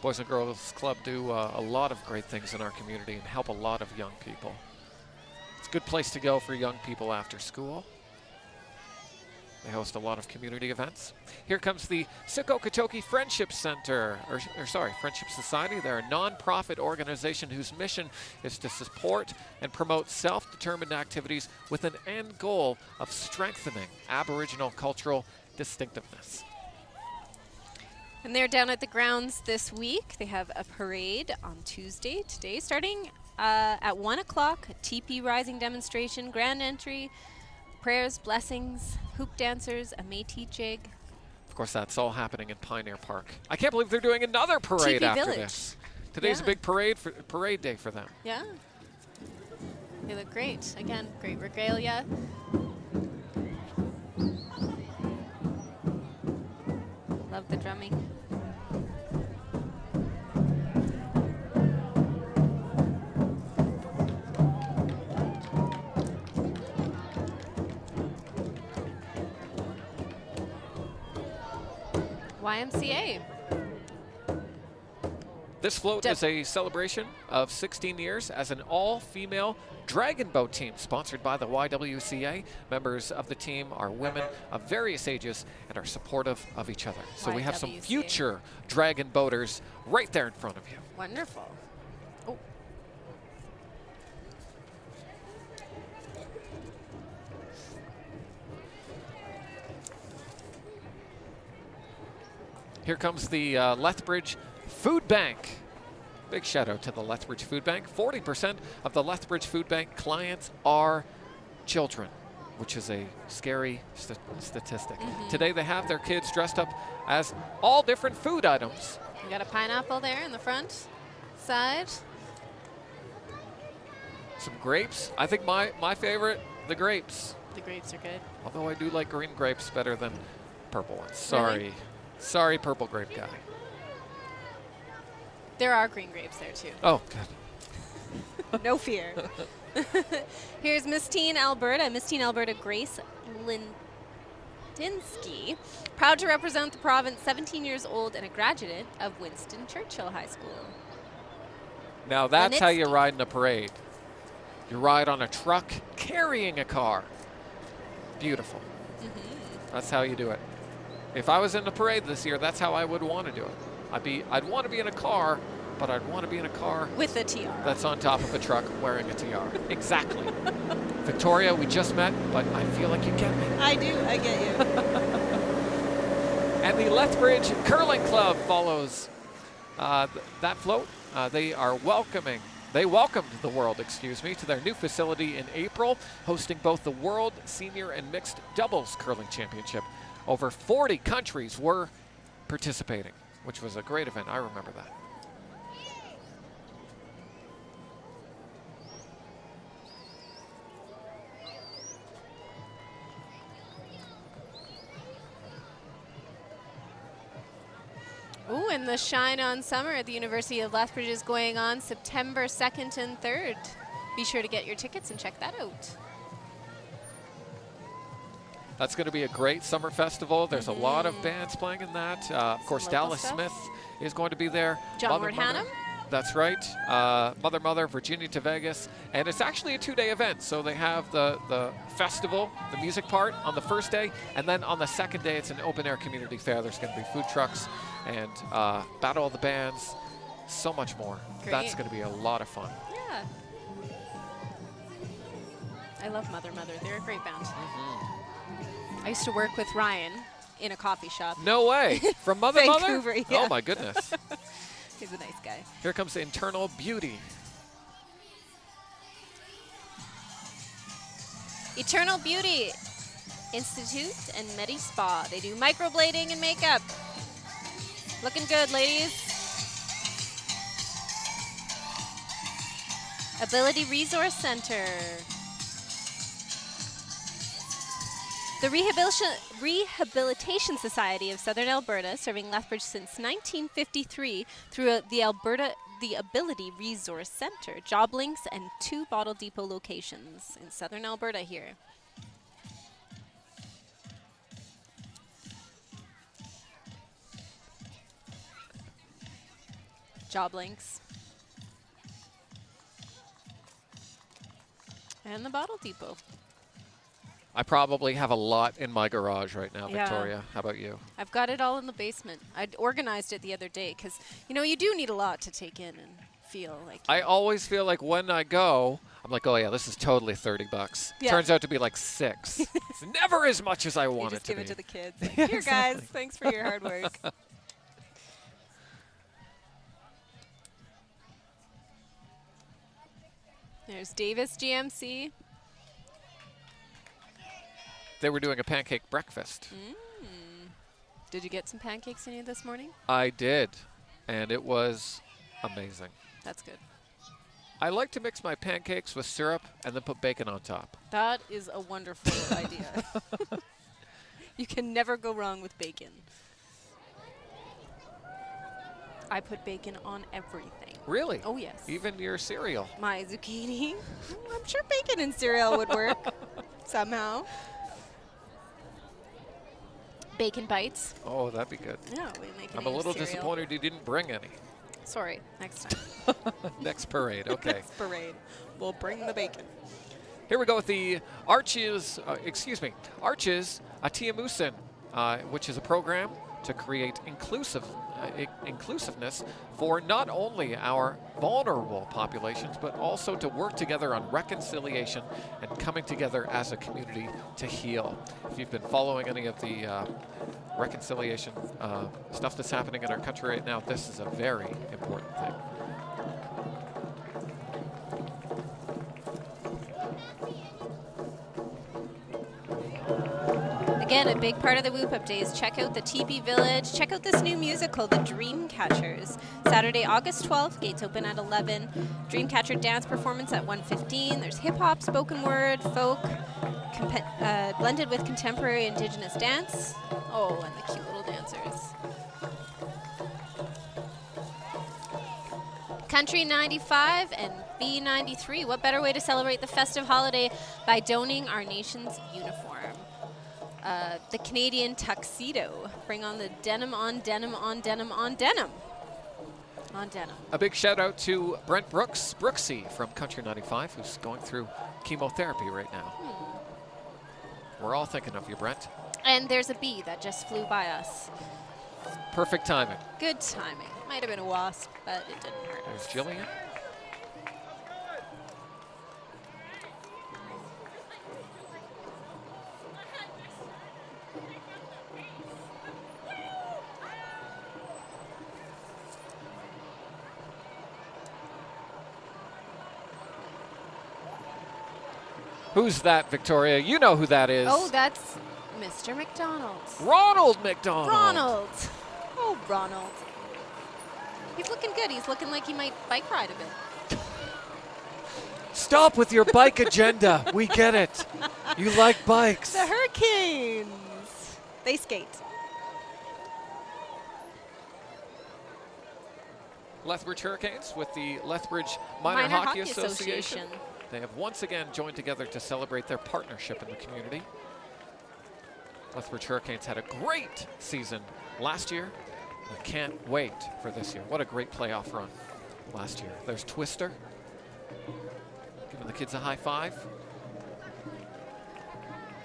Boys and Girls Club do a lot of great things in our community and help a lot of young people. It's a good place to go for young people after school. They host a lot of community events. Here comes the Sikokatoki Friendship Center, Friendship Society. They're a non-profit organization whose mission is to support and promote self-determined activities with an end goal of strengthening Aboriginal cultural distinctiveness. And they're down at the grounds this week. They have a parade on Tuesday, today, starting at 1 o'clock, a TP Rising demonstration, grand entry, prayers, blessings, hoop dancers, a Métis jig. Of course, that's all happening in Pioneer Park. I can't believe they're doing another parade TP after Village. this. Today's a Yeah. big parade day for them. Yeah. They look great. Again, great regalia. Love the drumming. YMCA. This float is a celebration of 16 years as an all-female dragon boat team sponsored by the YWCA. Members of the team are women of various ages and are supportive of each other. So we have some YWCA. future dragon boaters right there in front of you. Wonderful. Oh. Here comes the Lethbridge Food Bank. Big shout out to the Lethbridge Food Bank. 40% of the Lethbridge Food Bank clients are children, which is a scary statistic. Today they have their kids dressed up as all different food items. We got a pineapple there in the front side. Some grapes. I think my favorite, the grapes. The grapes are good. Although I do like green grapes better than purple ones. Really? Sorry. Sorry, purple grape guy. There are green grapes there too. Oh, good. No fear. Here's Miss Teen Alberta. Miss Teen Alberta Grace Lindinsky, proud to represent the province, 17 years old and a graduate of Winston Churchill High School. Now that's how you Linitsky. ride in a parade. You ride on a truck carrying a car. Beautiful. That's how you do it. If I was in the parade this year, that's how I would want to do it. I'd want to be in a car, but I'd want to be in a car With a tiara. that's on top of a truck wearing a tiara. Exactly. Victoria, we just met, but I feel like you get me. I do, I get you. And the Lethbridge Curling Club follows that float. They welcomed the world, to their new facility in April, hosting both the World Senior and Mixed Doubles Curling Championship. Over 40 countries were participating, which was a great event. I remember that. Ooh, and the Shine On Summer at the University of Lethbridge is going on September 2nd and 3rd. Be sure to get your tickets and check that out. That's going to be a great summer festival. There's a lot of bands playing in that. Of course, local Dallas stuff. Smith is going to be there. John Mother Ward Mother. Hannum. That's right. Mother, Virginia to Vegas. And it's actually a 2-day event. So they have the festival, the music part on the first day. And then on the second day, it's an open-air community fair. There's going to be food trucks and battle of the bands, so much more. Great. That's going to be a lot of fun. Yeah. I love Mother. They're a great band. I used to work with Ryan in a coffee shop. No way. From Mother Mother? Vancouver, yeah. Oh, my goodness. He's a nice guy. Here comes Internal Beauty. Eternal Beauty Institute and Medi Spa. They do microblading and makeup. Looking good, ladies. Ability Resource Center. The Rehabilitation Society of Southern Alberta, serving Lethbridge since 1953 through the Ability Resource Center, job links, and 2 Bottle Depot locations in Southern Alberta here. Job links. And the Bottle Depot. I probably have a lot in my garage right now, Yeah. Victoria. How about you? I've got it all in the basement. I organized it the other day because, you do need a lot to take in and feel like. I always feel like when I go, I'm like, oh yeah, this is totally $30. Yeah. Turns out to be like 6. It's never as much as I you want just it to give be. it to the kids. Like, here, guys, thanks for your hard work. There's Davis GMC. They were doing a pancake breakfast. Did you get some pancakes in you this morning? I did, and it was amazing. That's good. I like to mix my pancakes with syrup and then put bacon on top. That is a wonderful idea. You can never go wrong with bacon. I put bacon on everything. Really? Oh, yes. Even your cereal. My zucchini. I'm sure bacon and cereal would work somehow. Bacon bites. Oh, that'd be good. Yeah, we make it. I'm a little disappointed you didn't bring any. Sorry, next time. Next parade, okay. Next parade. We'll bring the bacon. Here we go with the Arches Atiamusin, which is a program to create inclusiveness for not only our vulnerable populations, but also to work together on reconciliation and coming together as a community to heal. If you've been following any of the reconciliation stuff that's happening in our country right now, this is a very important thing. Again, a big part of the Whoop Up Days. Check out the TV Village. Check out this new musical, The Dreamcatchers. Saturday, August 12th. Gates open at 11. Dreamcatcher dance performance at 1:15. There's hip-hop, spoken word, folk, blended with contemporary indigenous dance. Oh, and the cute little dancers. Country 95 and B93. What better way to celebrate the festive holiday by donning our nation's uniform? The Canadian tuxedo. Bring on the denim on denim on denim on denim. On denim. A big shout out to Brent Brooksy from Country 95, who's going through chemotherapy right now. We're all thinking of you, Brent. And there's a bee that just flew by us. Perfect timing. Good timing. Might have been a wasp, but it didn't hurt There's us. Jillian. Who's that, Victoria? You know who that is. Oh, that's Mr. McDonald. Ronald McDonald. Ronald. Oh, Ronald. He's looking good. He's looking like he might bike ride a bit. Stop with your bike agenda. We get it. You like bikes. The Hurricanes. They skate. Lethbridge Hurricanes with the Lethbridge Minor Hockey Association. They have once again joined together to celebrate their partnership in the community. Lethbridge Hurricanes had a great season last year. I can't wait for this year. What a great playoff run last year. There's Twister, giving the kids a high five.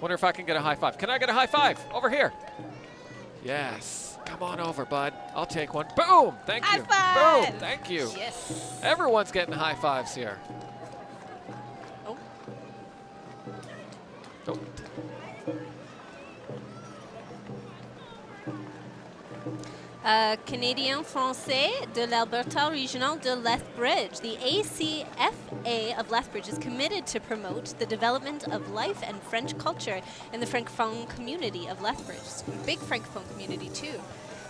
Wonder if I can get a high five. Can I get a high five? Over here. Yes. Come on over, bud. I'll take one. Boom. Thank you. High five. Boom. Thank you. Yes. Everyone's getting high fives here. Oh. Oh. Canadien Français de l'Alberta Regional de Lethbridge. The ACFA of Lethbridge is committed to promote the development of life and French culture in the Francophone community of Lethbridge. Big Francophone community too.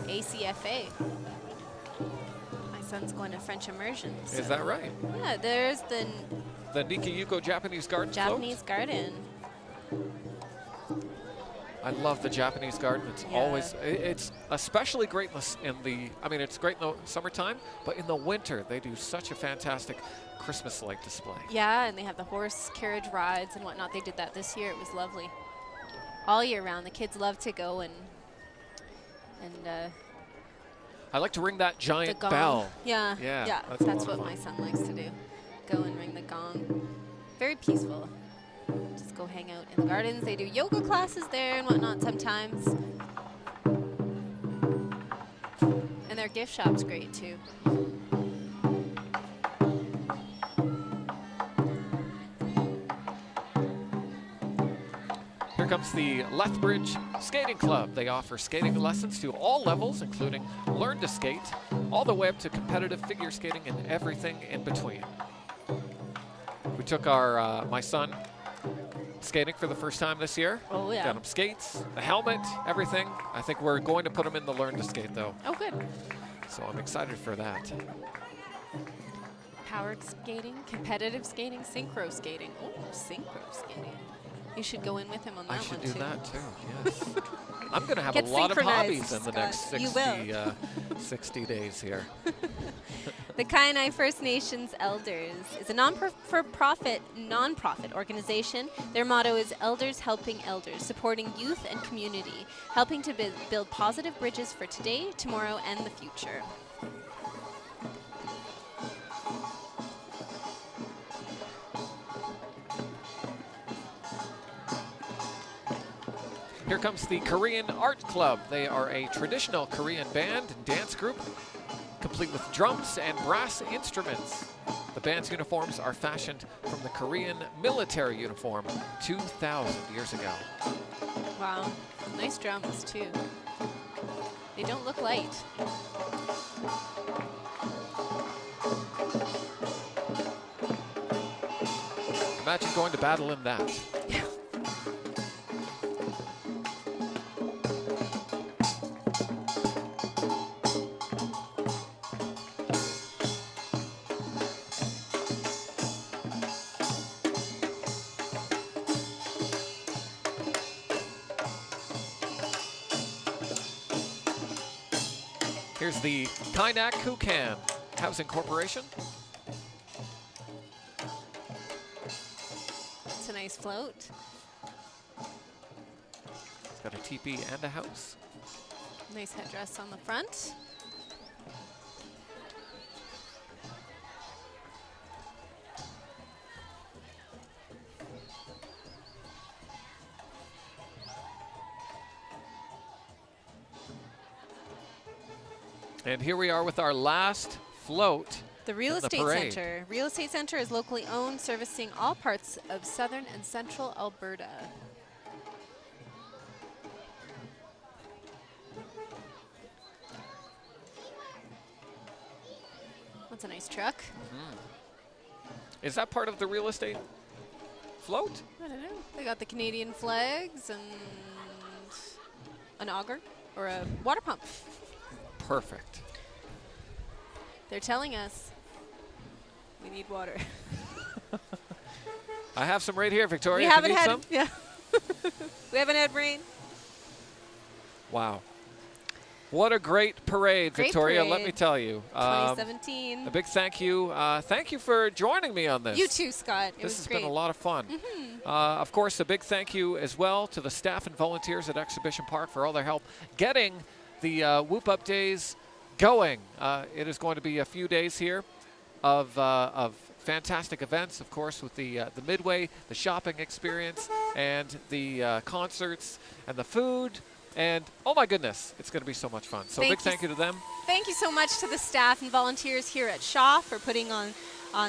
ACFA. My son's going to French immersion. Is so- that right? Yeah, there's the The Nikayuko Japanese Garden float? Japanese garden. I love the Japanese garden. It's Yeah. always, it's especially great in the, I mean, it's great in the summertime, but in the winter, they do such a fantastic Christmas-like display. Yeah, and they have the horse carriage rides and whatnot. They did that this year. It was lovely. All year round, the kids love to go and I like to ring that the giant gong. bell. Yeah, Yeah, yeah. that's a That's lot of what my fun. son likes to do. Go and ring the gong. Very peaceful. Just go hang out in the gardens. They do yoga classes there and whatnot sometimes. And their gift shop's great too. Here comes the Lethbridge Skating Club. They offer skating lessons to all levels, including learn to skate, all the way up to competitive figure skating and everything in between. We took our my son skating for the first time this year. Oh, yeah. Got him skates, a helmet, everything. I think we're going to put him in the learn to skate though, Oh, good. so I'm excited for that. Power skating, competitive skating, synchro skating. Oh, synchro skating. You should go in with him on that I one should do too. that too, yes. I'm going to have Get a lot of hobbies synchronized, in the next Scott. You 60, 60 days here. The Kainai First Nations Elders is a non-for-profit organization. Their motto is Elders Helping Elders, supporting youth and community, helping to build positive bridges for today, tomorrow, and the future. comes the Korean Art Club. They are a traditional Korean band and dance group, complete with drums and brass instruments. The band's uniforms are fashioned from the Korean military uniform 2,000 years ago. Wow. Nice drums, too. They don't look light. Imagine going to battle in that. Here's the Kainak Kukan Housing Corporation. It's a nice float. It's got a teepee and a house. Nice headdress on the front. And here we are with our last float. The Real in the Estate parade. Center. Real Estate Center is locally owned, servicing all parts of southern and central Alberta. That's a nice truck. Is that part of the real estate float? I don't know. They got the Canadian flags and an auger or a water pump. Perfect. They're telling us we need water. I have some right here, Victoria. We if you haven't need had some. yeah. We haven't had rain. Wow. What a great parade, Great Victoria, let parade. me tell you. 2017. A big thank you. Thank you for joining me on this. You too, Scott. It This was has great. been a lot of fun. Of course, a big thank you as well to the staff and volunteers at Exhibition Park for all their help getting the Whoop Up Days going. It is going to be a few days here of fantastic events, of course, with the Midway, the shopping experience, and the concerts, and the food. And oh my goodness, it's going to be so much fun. So big thank you to them. Thank you so much to the staff and volunteers here at Shaw for putting on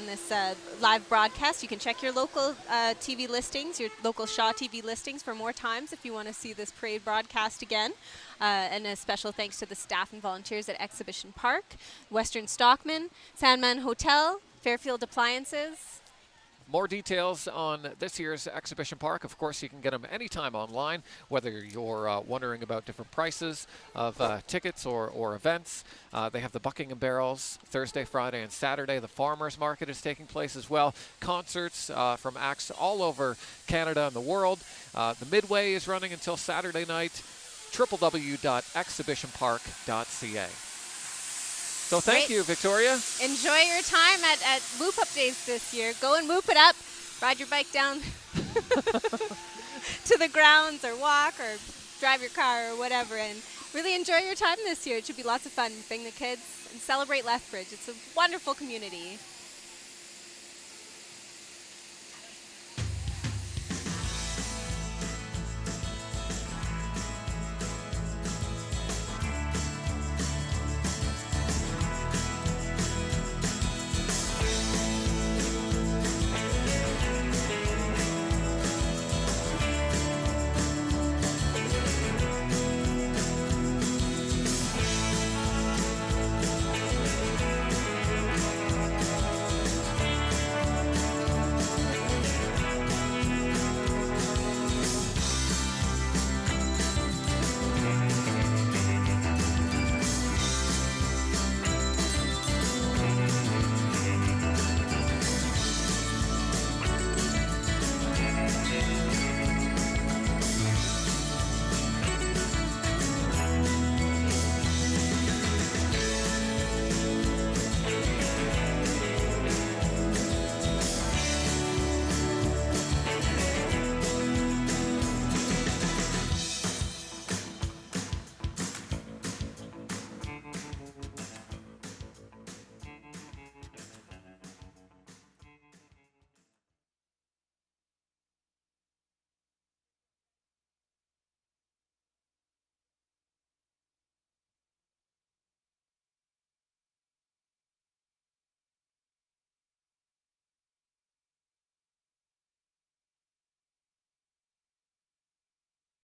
this live broadcast. You can check your local TV listings, your local Shaw TV listings for more times if you want to see this parade broadcast again. And a special thanks to the staff and volunteers at Exhibition Park, Western Stockman, Sandman Hotel, Fairfield Appliances. More details on this year's Exhibition Park. Of course, you can get them anytime online, whether you're wondering about different prices of tickets or events. They have the Buckingham Barrels Thursday, Friday, and Saturday. The Farmers Market is taking place as well. Concerts from acts all over Canada and the world. The Midway is running until Saturday night. www.exhibitionpark.ca. So thank Great. you, Victoria. Enjoy your time at Whoop Up Days this year. Go and whoop it up. Ride your bike down to the grounds or walk or drive your car or whatever and really enjoy your time this year. It should be lots of fun. Bring the kids and celebrate Lethbridge. It's a wonderful community.